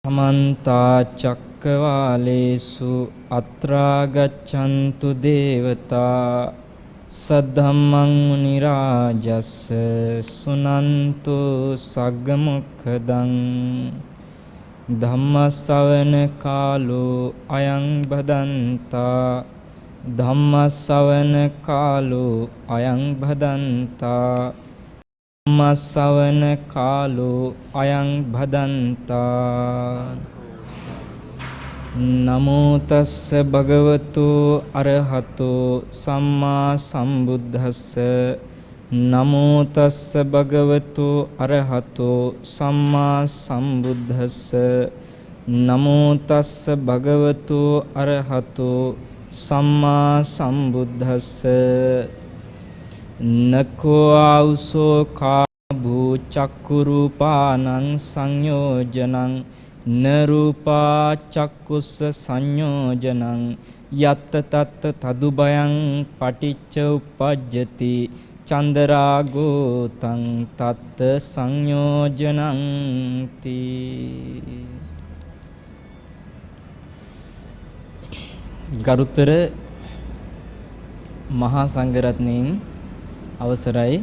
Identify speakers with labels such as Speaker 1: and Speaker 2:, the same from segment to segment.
Speaker 1: समन्ता चक्रवालेषु अत्रा गच्छन्तु देवता सद्धम्मं मुनिराजस्य सुनन्तु सग्गमुखदं धम्मश्रवण कालो अयं भदन्ता धम्मश्रवण कालो अयं भदन्ता ධම්මස්සවන කාලෝ අයං භදන්තා නමෝ තස්ස භගවතු අරහතෝ සම්මා සම්බුද්දස්ස නමෝ තස්ස භගවතු අරහතෝ සම්මා සම්බුද්දස්ස නමෝ තස්ස භගවතු අරහතෝ සම්මා සම්බුද්දස්ස නකෝ ආවුසෝ කාභූ චක්කුරූපානං සංයෝජනං නරූපා චක්කුස්ස සංයෝජනං යත්ත තත්ත තදුබයං පටිච්ච උප්පජ්ජති චන්දරාගෝ තං තත්ත සංයෝජනං තී. ගරුතර මහා සංඝරත්නයන් අවසරයි.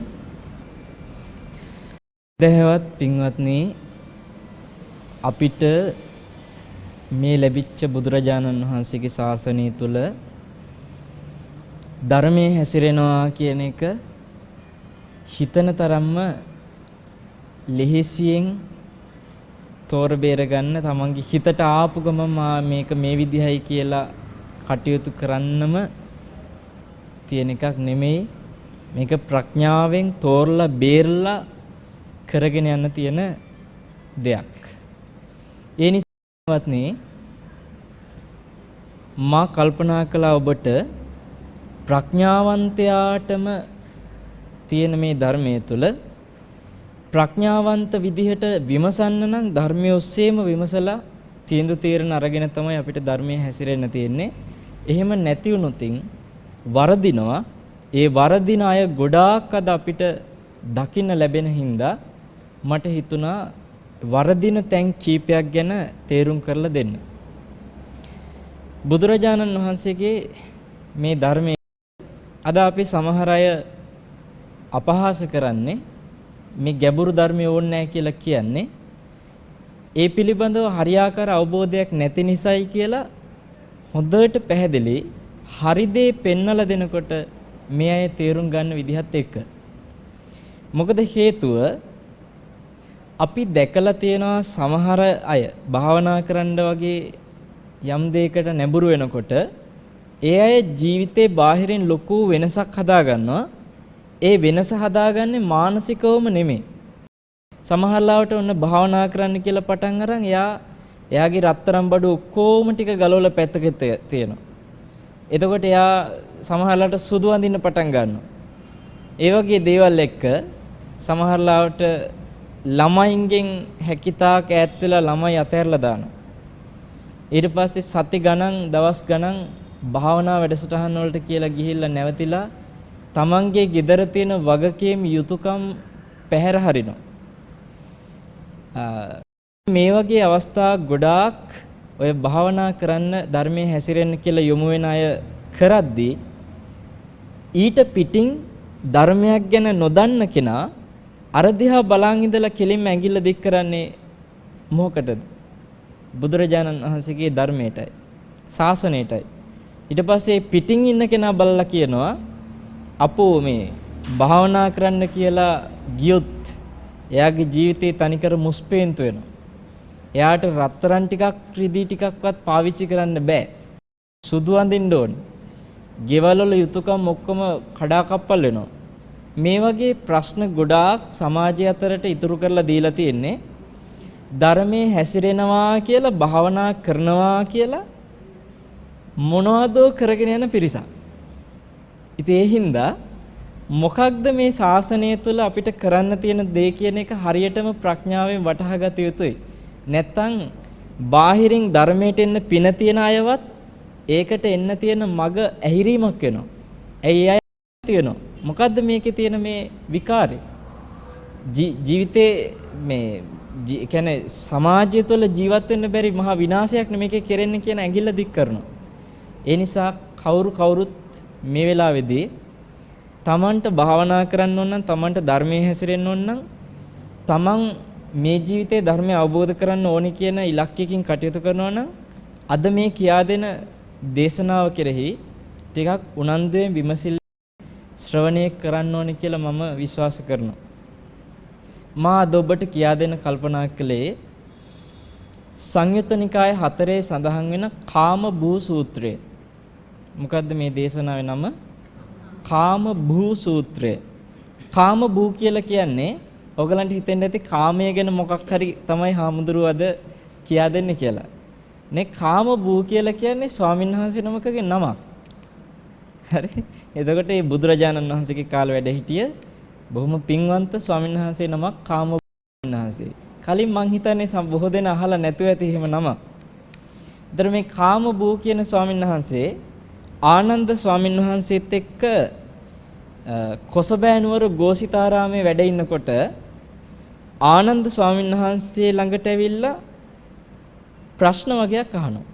Speaker 1: දහවත් පින්වත්නි, අපිට මේ ලැබිච්ච බුදුරජාණන් වහන්සේගේ ශාසනය තුල ධර්මයේ හැසිරෙනවා කියන එක හිතන තරම්ම ලෙහෙසියෙන් තෝර බේර ගන්න, තමන්ගේ හිතට ආපු ගමන් මේක මේ විදිහයි කියලා කටයුතු කරන්නම තියෙන එකක් නෙමෙයි. මේක ප්‍රඥාවෙන් තෝරලා බේරලා කරගෙන යන්න තියෙන දෙයක්. ඒ නිසාවත්නි, මා කල්පනා කළා ඔබට ප්‍රඥාවන්තයාටම තියෙන මේ ධර්මයේ තුල ප්‍රඥාවන්ත විදිහට විමසන්න නම් ධර්මයේ ඔස්සේම විමසලා තීන්දුව තීරණ අරගෙන තමයි අපිට ධර්මයේ හැසිරෙන්න තියෙන්නේ. එහෙම නැති වුණොතින් වරදිනවා. ඒ වරදින අය ගොඩාක් අද අපිට දකින්න ලැබෙන හින්දා මට හිතුණා වරදින තැන් කීපයක් ගැන තේරුම් කරලා දෙන්න. බුදුරජාණන් වහන්සේගේ මේ ධර්මයේ අද අපි සමහර අය අපහාස කරන්නේ මේ ගැඹුරු ධර්මය ඕනේ නැහැ කියලා කියන්නේ ඒ පිළිබඳව හරියාකාර අවබෝධයක් නැති නිසායි කියලා හොඳට පැහැදිලි හරි දේ පෙන්නලා දෙනකොට මේ අය තේරුම් ගන්න විදිහත් එක්ක. මොකද හේතුව අපි දැකලා තියෙනවා සමහර අය භාවනා කරන්න වගේ යම් දෙයකට නැඹුරු වෙනකොට ඒ අය ජීවිතේ බාහිරින් ලොකු වෙනසක් හදා ගන්නවා. ඒ වෙනස හදාගන්නේ මානසිකවම නෙමෙයි. සමහර ලාවට ඔන්න භාවනා කරන්න කියලා පටන් අරන් එයාගේ රත්තරන් බඩු ඔක්කොම ටික ගලවලා පැත්තක තියෙනවා. එතකොට එයා සමහරලාට සුදු අඳින්න පටන් ගන්නවා. ඒ වගේ දේවල් එක්ක සමහරලාට ළමයින්ගෙන් හැකිතාක් ඈත් වෙලා ළමයි අතහැරලා දානවා. ඊට පස්සේ සති ගණන් දවස් ගණන් භාවනා වැඩසටහන් වලට කියලා ගිහිල්ලා නැවතිලා තමන්ගේ ගෙදර තියෙන වගකීම් යුතුයකම් පැහැර හරිනවා. මේ වගේ අවස්ථා ගොඩාක් ඔය භාවනා කරන්න ධර්මයේ හැසිරෙන්න කියලා යොමු වෙන අය කරද්දී ඊට පිටින් ධර්මයක් ගැන නොදන්න කෙනා අර දිහා බලන් ඉඳලා කෙලින්ම ඇඟිල්ල දික් කරන්නේ මොකටද? බුදුරජාණන් වහන්සේගේ ධර්මයටයි, ශාසනයටයි. ඊට පස්සේ පිටින් ඉන්න කෙනා බලලා කියනවා අපෝ මේ භාවනා කරන්න කියලා ගියොත් එයාගේ ජීවිතේ තනිකර මුස්පේන්තු වෙනවා. එයාට රත්තරන් ටිකක් රිදී ටිකක්වත් පාවිච්චි කරන්න බෑ. සුදු අඳින්න ඕනේ. ගෙවල් වල යුතුයකම් ඔක්කොම කඩාකප්පල් වෙනවා. මේ වගේ ප්‍රශ්න ගොඩාක් සමාජය අතරට ඉතුරු කරලා දීලා තියෙන්නේ. ධර්මයේ හැසිරෙනවා කියලා භාවනා කරනවා කියලා මොනවදෝ කරගෙන යන පිරිසක්. ඉතින් ඒ හින්දා මොකක්ද මේ ශාසනය තුළ අපිට කරන්න තියෙන දේ කියන එක හරියටම ප්‍රඥාවෙන් වටහා ගත යුතුයි. නැත්තම් බාහිරින් ධර්මයට එන්න පින තියෙන අයවත් ඒකට එන්න තියෙන මග ඇහිරීමක් වෙනවා. ඇයි අය තියෙනවා? මොකද්ද මේකේ තියෙන මේ විකාරය? ජීවිතේ මේ කියන්නේ සමාජය තුළ ජීවත් වෙන්න බැරි මහා විනාශයක් මේකේ කෙරෙන්නේ කියන ඇඟිල්ල දික් කරනවා. ඒ නිසා කවුරුත් මේ වෙලාවේදී තමන්ට භාවනා කරන්න ඕන නම් තමන්ට ධර්මයේ හැසිරෙන්න ඕන නම් තමන් මේ ජීවිතේ ධර්මය අවබෝධ කරන්න ඕනේ කියන ඉලක්කයකින් කටයුතු කරනවා නම් අද මේ කියා දෙන දේශනාව කෙරෙහි ටිකක් උනන්දුවෙන් විමසිල්ල ශ්‍රවණය කරන්න ඕනේ කියලා මම විශ්වාස කරනවා. මා අද ඔබට කියා දෙන කල්පනා කළේ සංයුත්ත නිකාය 4 සඳහන් වෙන කාම භූ සූත්‍රය. මොකද්ද මේ දේශනාවේ නම? කාම භූ සූත්‍රය. කාම භූ කියලා කියන්නේ ඔයගලන්ට හිතෙන්න ඇති කාමය ගැන මොකක් හරි තමයි හාමුදුරුවෝ අද කියා දෙන්නේ කියලා. නේ කාම භූ කියලා කියන්නේ ස්වාමින්වහන්සේ නමකගේ නමක්. හරි. එතකොට මේ බුදුරජාණන් වහන්සේගේ කාලේ වැඩ හිටිය බොහොම පින්වන්ත ස්වාමින්වහන්සේ නමක් කාම වහන්සේ. කලින් මං හිතන්නේ බොහෝ දෙනා අහලා නැතුව ඇති එහෙම නමක්. ඒතර මේ කාම භූ කියන ස්වාමින්වහන්සේ ආනන්ද ස්වාමින්වහන්සේත් එක්ක කොසබෑ නුවර ගෝසිතාරාමේ වැඩ ඉන්නකොට ආනන්ද ස්වාමින්වහන්සේ ළඟට ඇවිල්ලා ප්‍රශ්න වගේක් අහනවා.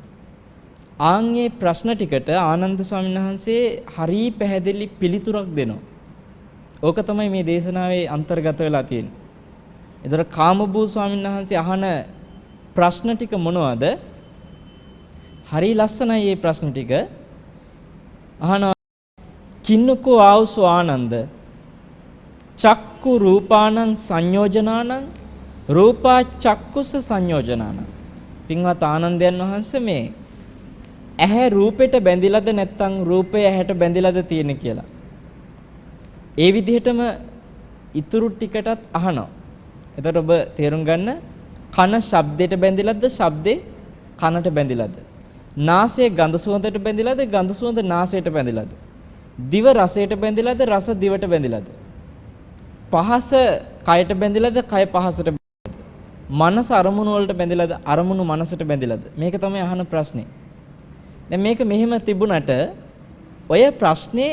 Speaker 1: ආන්ගේ ප්‍රශ්න ටිකට ආනන්ද ස්වාමින්වහන්සේ හරි පැහැදිලි පිළිතුරක් දෙනවා. ඕක තමයි මේ දේශනාවේ අන්තර්ගත වෙලා තියෙන්නේ. ඒතර කාමභූ ස්වාමින්වහන්සේ අහන ප්‍රශ්න ටික මොනවද? හරි ලස්සනයි මේ ප්‍රශ්න ටික. අහනවා කින්නකෝ ආවසෝ ආනන්ද චක්කු රූපානං සංයෝජනානං රූපා චක්කුස සංයෝජනානං. පින්වත් ආනන්දයන් වහන්සේ මේ ඇහැ රූපෙට බැඳිලාද නැත්නම් රූපය ඇහැට බැඳිලාද තියෙන්නේ කියලා. ඒ විදිහටම ඉතුරු ටිකටත් අහනවා. එතකොට ඔබ තේරුම් ගන්න කන ශබ්දයට බැඳිලාද ශබ්දේ කනට බැඳිලාද? නාසය ගඳ සුවඳට බැඳිලාද ගඳ සුවඳ නාසයට බැඳිලාද? දිව රසයට බැඳිලාද රස දිවට බැඳිලාද? පහස කයට බැඳිලාද කය පහසට බැඳිලාද? මනස අරමුණු වලට බැඳිලාද අරමුණු මනසට බැඳිලාද? මේක තමයි අහන ප්‍රශ්නේ. දැන් මේක මෙහෙම තිබුණට ඔය ප්‍රශ්නේ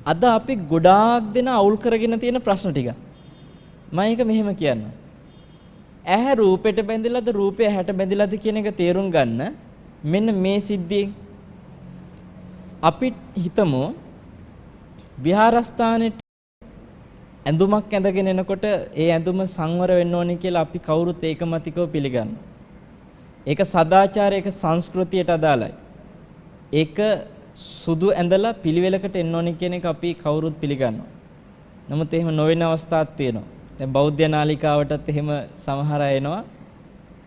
Speaker 1: අද අපි ගොඩාක් දෙනා අවුල් කරගෙන තියෙන ප්‍රශ්න ටික. මම ඒක මෙහෙම කියන්නම්. ඇහැ රූපෙට බැඳිලාද රූපය ඇහැට බැඳිලාද කියන එක තේරුම් ගන්න මෙන්න මේ සිද්ධියෙන් අපි හිතමු විහාරස්ථානෙට ඇඳුමක් ඇඳගෙන එනකොට ඒ ඇඳුම සංවර වෙන්න ඕනේ කියලා අපි කවුරුත් ඒකමතිකව පිළිගන්නවා. ඒක සදාචාරය ඒක සංස්කෘතියට අදාළයි. ඒක සුදු ඇඳලා පිළිවෙලකට එන්න ඕනේ කියන එක අපි කවුරුත් පිළිගන්නවා. නමුත් එහෙම නොවන අවස්ථාවක් තියෙනවා. දැන් බෞද්ධ නාලිකාවටත් එහෙම සමහර අය එනවා.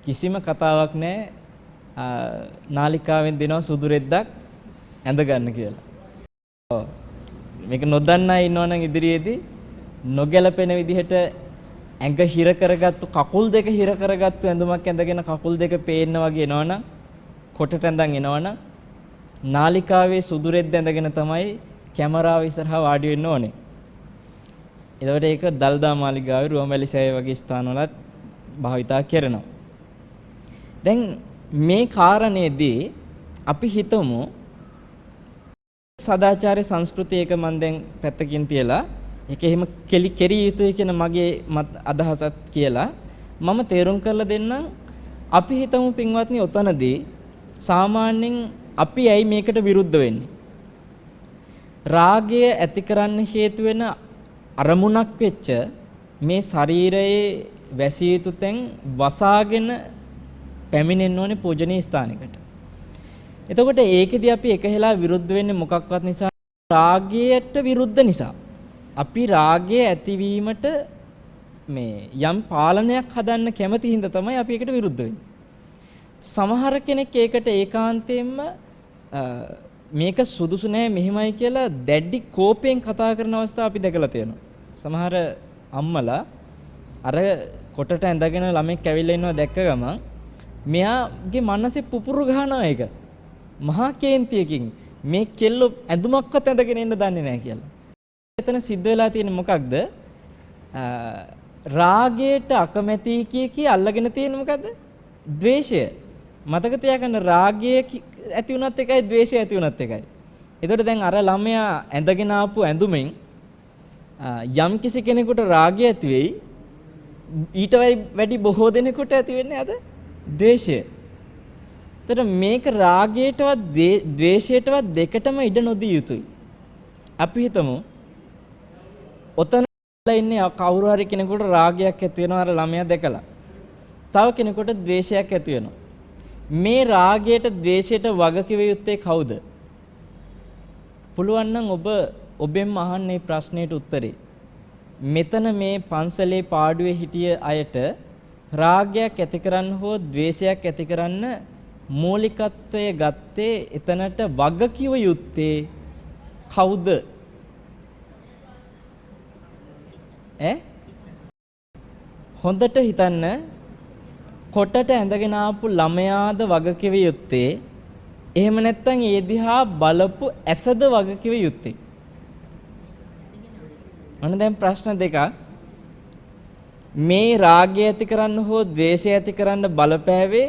Speaker 1: කිසිම කතාවක් නැහැ. නාලිකාවෙන් දෙනවා සුදු රෙද්දක් ඇඳ ගන්න කියලා. ඔව්. මේක නොදන්න අය ඉන්නවනම් ඉදිරියේදී නොගැලපෙන විදිහට ඇඟ හිර කරගත්තු කකුල් දෙක හිර කරගත්තු ඇඳුමක් ඇඳගෙන කකුල් දෙක පේන්න වගේ එනවනම් කොටට ඇඳන් එනවනම් නාලිකාවේ සුදු රෙද්ද ඇඳගෙන තමයි කැමරාව ඉස්සරහා වාඩි වෙන්න ඕනේ. එතකොට ඒක දල්දා මාලිගාවේ රුවන්වැලි සෑය වගේ ස්ථානවලත් භාවිතා කරනවා. දැන් මේ කාරණේදී අපි හිතමු සදාචාර සංස්කෘතිය එක මම දැන් පැත්තකින් තියලා ඒක එහෙම කෙරිය යුතුයි කියන මගේ අදහසත් කියලා මම තේරුම් කරලා දෙන්නම්. අපි හිතමු පින්වත්නි ඔතනදී සාමාන්‍යයෙන් අපි ඇයි මේකට විරුද්ධ වෙන්නේ? රාගය ඇති කරන්න හේතු වෙන අරමුණක් වෙච්ච මේ ශරීරයේ වැසිය යුතු තැන් වසාගෙන පැමිණෙන්න ඕනේ පූජනීය ස්ථානයකට. එතකොට ඒකෙදි අපි එකහෙලා විරුද්ධ වෙන්නේ මොකක්වත් නිසා? රාගයට විරුද්ධ නිසා. අපි රාගය ඇතිවීමට මේ යම් පාලනයක් හදන්න කැමති හින්දා තමයි අපි ඒකට විරුද්ධ වෙන්නේ. සමහර කෙනෙක් ඒකට ඒකාන්තයෙන්ම මේක සුදුසු නෑ මෙහිමයි කියලා දැඩි කෝපයෙන් කතා කරන අවස්ථා අපි දැකලා තියෙනවා. සමහර අම්මලා අර කොටට ඇඳගෙන ළමෙක් ඇවිල්ලා ඉන්නවා දැක්ක ගමන් මෙයාගේ මනසේ පුපුරු ගහනවා ඒක. මහා කේන්තියකින් මේ කෙල්ල ඇඳුමක්වත් ඇඳගෙන ඉන්න දන්නේ නැහැ කියලා. එතන සිද්ධ වෙලා තියෙන්නේ මොකක්ද? රාගයට අකමැති කී අල්ලගෙන තියෙන්නේ මොකද්ද? ද්වේෂය. මතක තියාගන්න රාගය ඇති වුණත් එකයි ද්වේෂය ඇති වුණත් එකයි. එතකොට දැන් අර ළමයා ඇඳගෙන ආපු ඇඳුමෙන් යම් කිසි කෙනෙකුට රාගය ඇති වෙයි. ඊට වැඩි බොහෝ දෙනෙකුට ඇති වෙන්නේ අද ද්වේෂය. ඒතර මේක රාගයටවත් ද්වේෂයටවත් දෙකටම ඉඩ නොදිය යුතුයි. අපි හිතමු ඔතන ඉන්නේ කවුරු හරි කෙනෙකුට රාගයක් ඇති වෙනවා අර ළමයා දැකලා. තව කෙනෙකුට ද්වේෂයක් ඇති වෙනවා. මේ රාගයට ද්වේෂයට වග කිව යුත්තේ කවුද? පුළුවන් නම් ඔබෙන් අහන්නේ ප්‍රශ්නෙට උත්තරේ. මෙතන මේ පන්සලේ පාඩුවේ හිටිය අයට රාගයක් ඇති කරන්න හෝ ද්වේෂයක් ඇති කරන්න මූලිකත්වය ගත්තේ එතනට වග කිව යුත්තේ කවුද? හොඳට හිතන්න. කොටට ඇඳගෙන ආපු ළමයාද වග කිව යුත්තේ? එහෙම නැත්නම් ඒ දිහා බලපු ඇසද වග කිව යුත්තේ? අන්න දැන් ප්‍රශ්න දෙකක්. මේ රාගය ඇති කරන්න හෝ ද්වේෂය ඇති කරන්න බලපෑවේ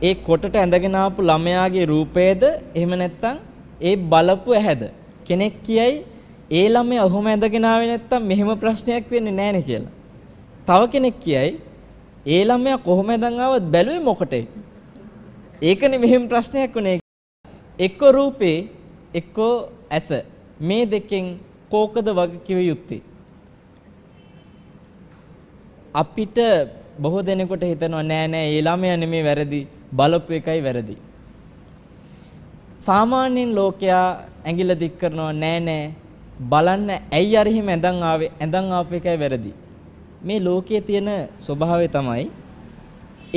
Speaker 1: ඒ කොටට ඇඳගෙන ආපු ළමයාගේ රූපයද? එහෙම නැත්නම් ඒ බලපු ඇහැද? කෙනෙක් කියයි ඒ ළමයා ඔහොම ඇඳගෙන ආවේ නැත්නම් මෙහෙම ප්‍රශ්නයක් වෙන්නේ නැහනේ කියලා. තව කෙනෙක් කියයි ඒ ළමයා කොහොම ඇඳන් ආවත් බැලුවේ මොකටේ? ඒකනේ මෙහෙම ප්‍රශ්නයක් වුනේ. එක්ක රූපේ එක්ක ඇස. මේ දෙකෙන් කෝකද වග කිව යුත්තේ? අපිට බොහෝ දෙනෙකුට හිතෙනවා නෑ ඒ ළමයා නෙමේ වැරදි, බලපු එකයි වැරදි. සාමාන්‍යයෙන් ලෝකයා ඇඟිල්ල දික් කරනවා නෑ බලන්න ඇයි අර එහෙම ඇඳන් ආපු එකයි වැරදි. මේ ලෝකයේ තියෙන ස්වභාවය තමයි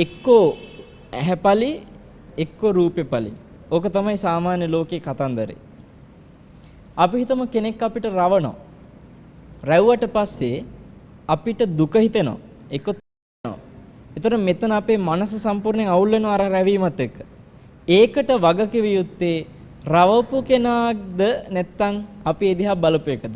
Speaker 1: එක්කෝ ඇහැපලි එක්කෝ රූපෙපලි. ඕක තමයි සාමාන්‍ය ලෝකේ කතන්දරේ. අපි හිතමු කෙනෙක් අපිට රවනවා. රැව්වට පස්සේ අපිට දුක හිතෙනවා. එක්ක තනවා. ඒතර මෙතන අපේ මනස සම්පූර්ණයෙන් අවුල් වෙනවා අර රැවීමත් එක්ක. ඒකට වග කිව යුත්තේ රවපු කෙනාද නැත්නම් අපි ඒ දිහා බලපු එකද?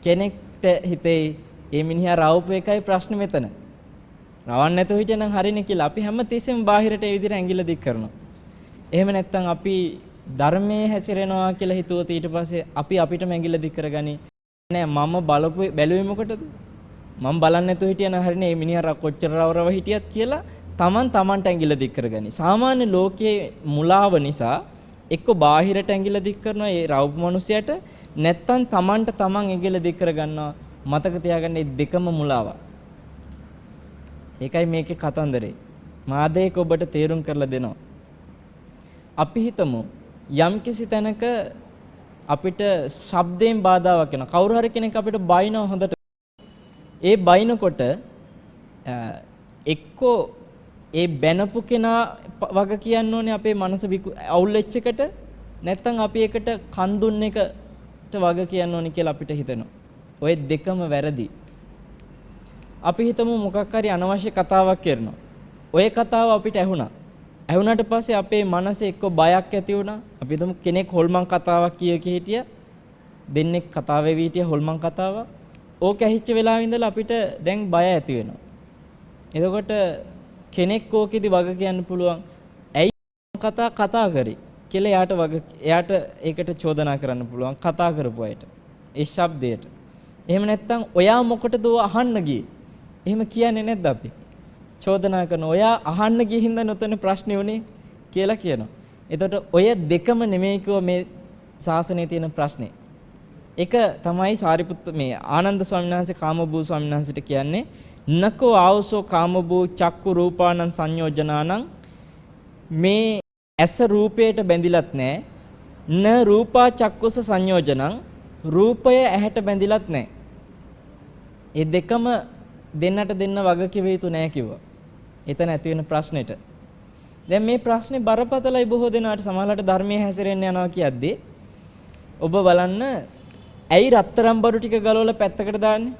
Speaker 1: කෙනෙක්ට හිතේ ඒ මිනිහා රවපු එකයි ප්‍රශ්නේ මෙතන. රවන්න නැතුව හිටියනම් හරිනේ කියලා අපි හැම තිස්සෙම බාහිරට ඒ විදිහට ඇඟිල්ල දික් කරනවා. එහෙම නැත්නම් අපි ධර්මයේ හැසිරෙනවා කියලා හිතුවොත් ඊට පස්සේ අපි අපිටම ඇඟිල්ල දික් කරගනි. නෑ මම බැලුවේ මොකටද? මම බලන්නේ නැතුව හිටියනම් හරිනේ මේ මිනිහා කොච්චර රවරව හිටියත් කියලා තමන්ට ඇඟිල්ල දික් කරගනි. සාමාන්‍ය ලෝකයේ මුලාව නිසා එක්ක බාහිරට ඇඟිල්ල දික් කරනවා ඒ රවපු මිනිසයාට නැත්නම් තමන්ට තමන් ඇඟිල්ල දික් කරගන්නවා. මතක තියාගන්න මේ දෙකම මුලාවක්. ඒකයි මේකේ කතන්දරේ. මාදේක ඔබට තේරුම් කරලා දෙනවා. අපි හිතමු යම්කිසි තැනක අපිට ශබ්දයෙන් බාධාවක් වෙනවා. කවුරු හරි කෙනෙක් අපිට බයිනවා හොඳට. ඒ බයිනකොට එක්කෝ ඒ බැනපු කෙනා වග කියන්න ඕනේ අපේ මනස අවුල් වෙච්ච එකට. නැත්නම් අපි එකට කන් දුන්න එකට වග කියන්න ඕනේ කියලා අපිට හිතෙනවා. ඔය දෙකම වැරදි. අපි හිතමු මොකක් හරි අනවශ්‍ය කතාවක් කරනවා. ඔය කතාව අපිට ඇහුණා. ඇහුණාට පස්සේ අපේ මනසේ එක්ක බයක් ඇති වුණා. අපි හිතමු කෙනෙක් හොල්මන් කතාවක් කියක හිටියා. දෙන්නෙක් කතාවේ වීටිය හොල්මන් කතාවක්. ඕක ඇහිච්ච වෙලාවෙ ඉඳලා අපිට දැන් බය ඇති වෙනවා. එතකොට කෙනෙක් ඕකෙදි වග කියන්න පුළුවන්. ඇයි කතා කරේ කියලා එයාට ඒකට චෝදනා කරන්න පුළුවන් කතා කරපු අයට. ඒ ශබ්දයට. එහෙම නැත්නම් ඔයා මොකටද අහන්න ගියේ? එහෙම කියන්නේ නැද්ද අපි? චෝදනා කරන ඔයා අහන්න ගිය හින්දා නොතන ප්‍රශ්නේ උනේ කියලා කියනවා. එතකොට ඔය දෙකම නෙමෙයි මේ ශාසනයේ තියෙන ප්‍රශ්නේ. එක තමයි සාරිපුත්ත මේ ආනන්ද ස්වාමීන් වහන්සේ කාමභූ ස්වාමීන් වහන්සේට කියන්නේ නකෝ ආවසෝ කාමභූ චක්කු රූපානං සංයෝජනානං මේ ඇස රූපයට බැඳිලත් නැහැ. න රූපා චක්කුස සංයෝජනං රූපය ඇහැට බැඳිලත් නැහැ. ඒ දෙකම දෙන්නට දෙන්න වග කිව යුතු නැහැ කිව්වා. එතන ඇති වෙන ප්‍රශ්නෙට. දැන් මේ ප්‍රශ්නේ බරපතලයි බොහෝ දෙනාට සමහරවිට ධර්මයේ හැසිරෙන්න යනවා කියද්දී ඔබ බලන්න ඇයි රත්තරන් බඩු ටික ගලවලා පැත්තකට දාන්නේ?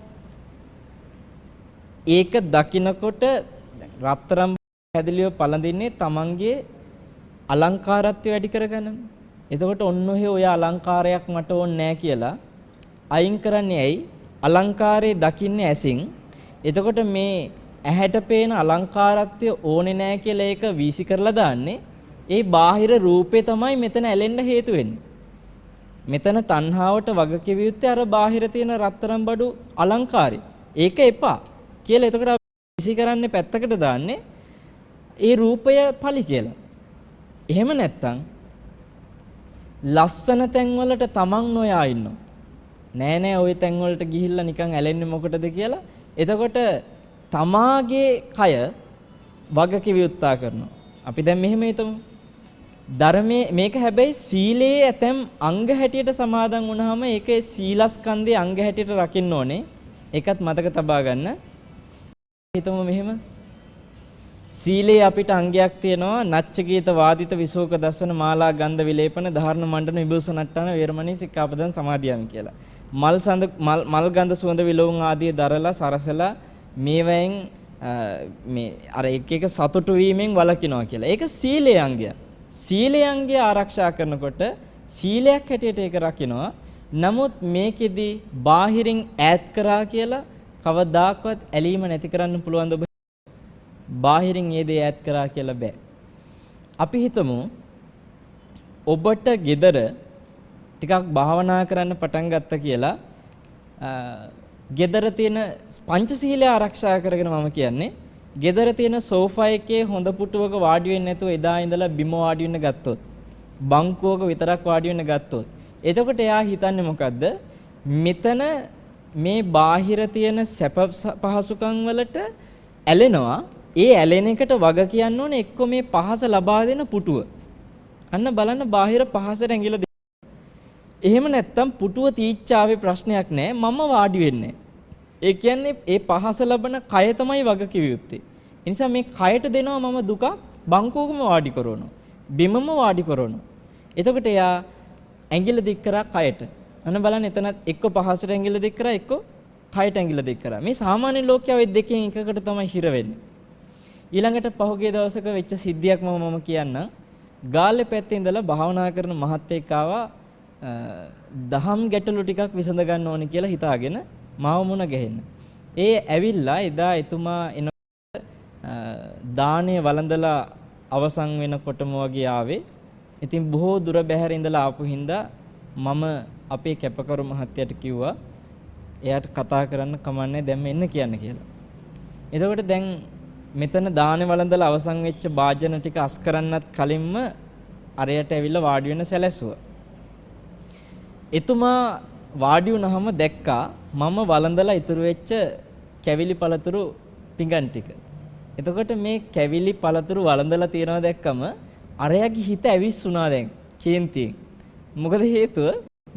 Speaker 1: ඒක දකින්නකොට රත්තරන් හැදලියව පළඳින්නේ තමන්ගේ අලංකාරත්වය වැඩි කරගන්න. එතකොට ඔන්න ඔය අලංකාරයක් මට ඕනේ නැහැ කියලා අයින් කරන්නේ ඇයි? අලංකාරයේ දකින්නේ ඇසින්. එතකොට මේ ඇහැට පේන අලංකාරත්වය ඕනේ නැහැ කියලා ඒක වීසි කරලා දාන්නේ. ඒ බාහිර රූපේ තමයි මෙතන ඇලෙන්න හේතු වෙන්නේ. මෙතන තණ්හාවට වග කිවිය යුත්තේ අර බාහිර තියෙන රත්තරන් බඩු අලංකාරي. ඒක එපා කියලා එතකොට අපි විසි කරන්නේ පැත්තකට දාන්නේ ඒ රූපය පලි කියලා. එහෙම නැත්තම් ලස්සන තැන් වලට තමන් නොයා ඉන්නවා. නෑ නෑ ওই තැන් වලට ගිහිල්ලා නිකන් ඇලෙන්නේ මොකටද කියලා. එතකොට තමාගේ කය වගකිවියුත්තා කරනවා. අපි දැන් මෙහෙම හිතමු. ධර්මයේ මේක හැබැයි සීලයේ ඇතැම් අංග හැටියට සමාදන් වුණාම ඒකේ සීලස්කන්ධයේ අංග හැටියට රකින්න ඕනේ. ඒකත් මතක තබා ගන්න. හිතමු මෙහෙම. සීලේ අපිට අංගයක් තියෙනවා නච්චකීත වාදිත විසෝක දස්සන මාලා ගන්ධ විලේපන ධාරණ මණ්ඩන විභූෂණට්ටන වේරමණී සික්ඛාපදං සමාදියාමි කියලා. මල් ගඳ සුවඳ විලවුන් ආදී දරලා සරසලා මේවෙන් මේ අර එක එක සතුටු වීමෙන් වළකිනවා කියලා. ඒක සීලේ අංගයක්. සීලේ අංගය ආරක්ෂා කරනකොට සීලයක් හැටියට ඒක රකින්නවා. නමුත් මේකෙදි බාහිරින් ඈත් කරා කියලා කවදාකවත් ඇලීම නැති කරන්න පුළුවන් ද? බාහිරින් ඒ දේ ඈත් කරා කියලා බෑ. අපි හිතමු ඔබට gedara ටිකක් භාවනා කරන්න පටන් ගත්ත කියලා gedara තියෙන පංචශීලය ආරක්ෂා කරගෙන මම කියන්නේ gedara තියෙන සෝෆා එකේ හොඳ පුටුවක වාඩි වෙන්නේ නැතුව එදා ඉඳලා බිම වාඩි වෙන්න ගත්තොත් බංකුවක විතරක් වාඩි වෙන්න ගත්තොත් එතකොට එයා හිතන්නේ මොකද්ද මෙතන මේ බාහිර තියෙන සැප පහසුකම් වලට ඇලෙනවා. ඒ ඇලෙන එකට වග කියන්න ඕනේ එක්ක මේ පහස ලබා දෙන පුටුව. අන්න බලන්න බාහිර පහසට ඇඟිල්ල දෙන්න. එහෙම නැත්තම් පුටුව තීච්ඡාවේ ප්‍රශ්නයක් නැහැ. මම වාඩි වෙන්නේ. ඒ කියන්නේ ඒ පහස ලබන කය තමයි වග කිව යුත්තේ. ඒ නිසා මේ කයට දෙනවා මම දුක බංකුවකම වාඩි කරනවා. බිමම වාඩි කරනවා. එතකොට එයා ඇඟිල්ල දික් කරා කයට. අන්න බලන්න එතනත් එක්ක පහසට ඇඟිල්ල දික් කරා එක්ක කයට ඇඟිල්ල දික් කරා. මේ සාමාන්‍ය ලෝකයා ওই දෙකෙන් එකකට තමයි හිර වෙන්නේ. ඊළඟට පහුගිය දවසක වෙච්ච සිද්ධියක් මම කියන්නම්. ගාල්ලේ පැත්තේ ඉඳලා භාවනා කරන මහත්තයෙක් ආවා දහම් ගැටලු ටිකක් විසඳ ගන්න ඕනේ කියලා හිතාගෙන මාව මුණ ගැහෙන්න. ඒ ඇවිල්ලා එදා එතුමා එන දානේ වළඳලා අවසන් වෙනකොටම වගේ ආවේ. ඉතින් බොහෝ දුර බැහැර ඉඳලා ආපු හින්දා මම අපේ කැපකරු මහත්තයාට කිව්වා එයාට කතා කරන්න කමන්නේ දැන් එන්න කියන්න කියලා. එතකොට දැන් මෙතන දානේ වළඳලා අවසන් වෙච්ච වාජන ටික අස් කරන්නත් කලින්ම අරයට ඇවිල්ලා වාඩි වෙන්න සැලැස්සුවා. එතුමා වාඩි වුණාම දැක්කා මම වළඳලා ඉතුරු වෙච්ච කැවිලි පළතුරු පිඟන් ටික. එතකොට මේ කැවිලි පළතුරු වළඳලා තියනවා දැක්කම අරයාගේ හිත ඇවිස්සුණා දැන් කේන්තියෙන්. මොකද හේතුව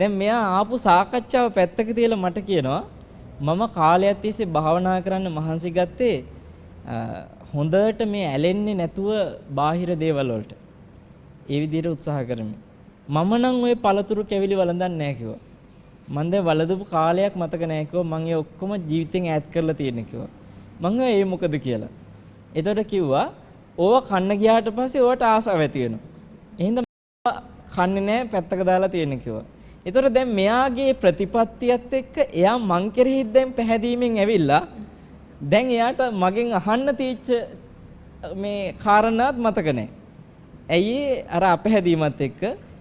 Speaker 1: දැන් මෙයා ආපු සාකච්ඡාව පැත්තක තියලා මට කියනවා මම කාලයක් තිස්සේ භාවනා කරන්න මහන්සි ගත්තේ හොඳට මේ ඇලෙන්නේ නැතුව බාහිර දේවල් වලට. ඒ විදිහට උත්සාහ කරමින්. මම නම් ওই පළතුරු කැවිලි වළඳන්නේ නැහැ කිව්වා. මම දැන් වළඳපු කාලයක් මතක නැහැ කිව්වා. මම ඒ ඔක්කොම ජීවිතෙන් ඈත් කරලා තියෙන කිව්වා. මම ඒ මොකද කියලා. එතකොට කිව්වා ඕව කන්න ගියාට පස්සේ ඕවට ආසාව ඇති වෙනවා. එහෙනම් කන්නේ නැහැ පැත්තක දාලා තියෙන කිව්වා. එතකොට දැන් මෙයාගේ ප්‍රතිපත්තියත් එක්ක එයා මං කෙරෙහි දැන් පැහැදීමෙන් ඇවිල්ලා දැන් එයාට මගෙන් අහන්න තීච්ච මේ කාරණාත් මතක නැහැ. ඇයි අර අපහැදීමත් එක්ක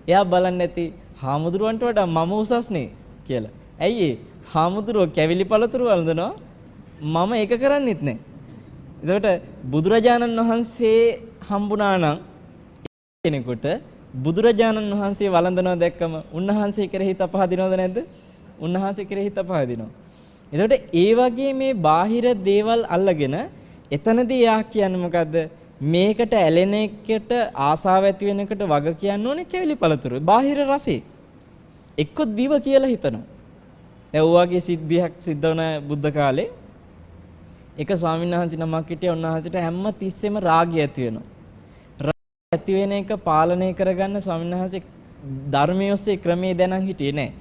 Speaker 1: එයා බලන්නේ නැති හාමුදුරුවන්ට වඩා මම උසස්නේ කියලා. ඇයි හාමුදුරුවෝ කැවිලි පළතුරු වළඳනවා මම ඒක කරන්නෙත් නැහැ. එතකොට බුදුරජාණන් වහන්සේ හම්බුණා නම් කෙනෙකුට බුදුරජාණන් වහන්සේ වළඳනවා දැක්කම උන්වහන්සේ කෙරෙහි හිත පහදිනවද නැද්ද? උන්වහන්සේ කෙරෙහි හිත පහදිනවා. එතකොට ඒ වගේ මේ බාහිර දේවල් අල්ලගෙන එතනදී යා කියන්නේ මොකද්ද? මේකට ඇලෙන එකට ආසාව ඇති වෙන එකට වග කියන්න ඕනේ කැවිලි පළතුරු. බාහිර රසේ එක්ක දිව කියලා හිතනවා. දැන් ඔයගේ සිද්ධියක් සිද්ධ වුණ බුද්ධ කාලේ එක ස්වාමීන් වහන්සේ නමක් හිටියා. උන්වහන්සේට හැම තිස්සෙම රාගය ඇති වෙනවා. රාගය ඇති වෙන එක පාලනය කරගන්න ස්වාමීන් වහන්සේ ධර්මයේ ඔස්සේ ක්‍රමයේ දැනන් හිටියේ නැහැ.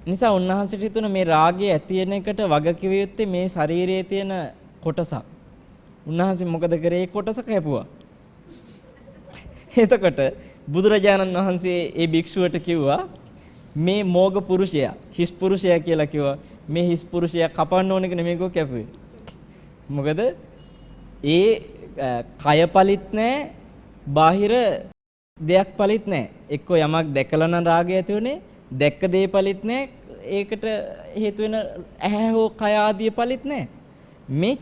Speaker 1: නිසා උන්වහන්සේට හිතුණා මේ රාගය ඇති වෙන එකට වග කිව යුත්තේ මේ ශරීරයේ තියෙන කොටසක්. උන්වහන්සේ මොකද කරේ? ඒ කොටස කැපුවා. එතකොට බුදුරජාණන් වහන්සේ ඒ භික්ෂුවට කිව්වා මේ මෝග පුරුෂයා හිස් පුරුෂයා කියලා කිව්වා. මේ හිස් පුරුෂයා කපන්න ඕන එක නෙමෙයි කෝ කැපුවේ. මොකද ඒ කය පලිත් නැහැ බාහිර දෙයක් පලිත් නැහැ. එක්ක යමක් දැකලා නම් රාගය ඇති උනේ දැක්ක දේ පලිත් නැහැ. ඒකට හේතු වෙන ඇහැ හෝ කය ආදී පලිත් නැහැ. මේ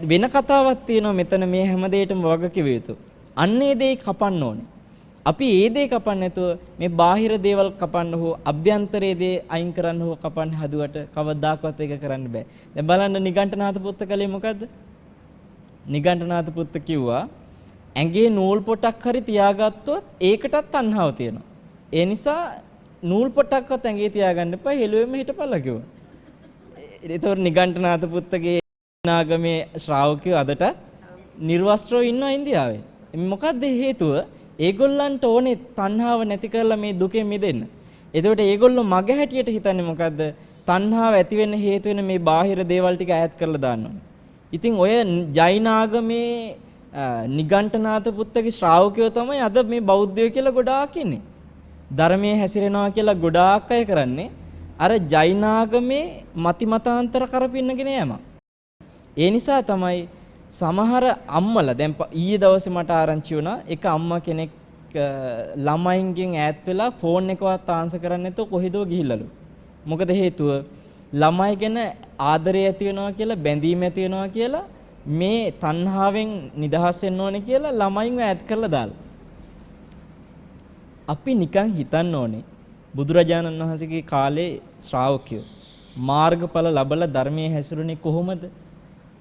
Speaker 1: වෙන කතාවක් තියෙනවා මෙතන මේ හැම දෙයකටම වග කිව යුතු. අන්නේ දේ කපන්න ඕනේ. අපි ඒ දේ කපන්න නැතුව මේ බාහිර දේවල් කපන්න හෝ අභ්‍යන්තරයේ දේ අයින් කරන්න හෝ කපන්න හදුවට කවදාකවත් ඒක කරන්න බෑ. දැන් බලන්න නිගණ්ඨනාථ පුත්ත කලේ මොකද්ද? නිගණ්ඨනාථ පුත්ත කිව්වා ඇඟේ නූල් පොටක් හරි තියාගත්තොත් ඒකටත් තණ්හාව තියෙනවා. ඒ නිසා නූල් පොටක්වත් ඇඟේ තියාගන්න එපා හෙළුවෙම හිටපල්ලා කිව්වා. ඒතකොට නිගණ්ඨනාථ පුත්තගේ නාගමේ ශ්‍රාවකයෝ අදට නිර්වස්ත්‍රව ඉන්නවා ඉන්දියාවේ. මොකද්ද හේතුව? ඒගොල්ලන්ට ඕනේ තණ්හාව නැති කරලා මේ දුකෙන් මිදෙන්න. එතකොට ඒගොල්ලෝ මග හැටියට හිතන්නේ මොකද්ද? තණ්හාව ඇති වෙන්න හේතු වෙන මේ බාහිර දේවල් ටික ඈත් කරලා දාන්න ඕනේ. ඉතින් ඔය ජෛනාගමේ නිගණ්ඨනාථ පුත්තගේ ශ්‍රාවකයෝ තමයි අද මේ බෞද්ධයෝ කියලා ගොඩාක් ඉන්නේ. ධර්මයේ හැසිරෙනවා කියලා ගොඩාක් අය කරන්නේ අර ජෛනාගමේ මතිමතාන්තර කරපින්නගෙන යෑම. ඒ නිසා තමයි සමහර අම්මලා දැන් ඊයේ දවසේ මට ආරංචි වුණා එක අම්මා කෙනෙක් ළමයින්ගෙන් ඈත් වෙලා ෆෝන් එකවත් ආන්සර් කරන්නේ නැතුව කොහෙදෝ ගිහිල්ලාලු. මොකද හේතුව ළමයි ගැන ආදරය ඇති වෙනවා කියලා බැඳීම ඇති වෙනවා කියලා මේ තණ්හාවෙන් නිදහස් වෙන්න ඕනේ කියලා ළමයින්ව ඈත් කරලා දාලා. අපි නිකන් හිතන්න ඕනේ බුදුරජාණන් වහන්සේගේ කාලේ ශ්‍රාවකයෝ මාර්ගඵල ලැබලා ධර්මයේ හැසිරුණේ කොහොමද?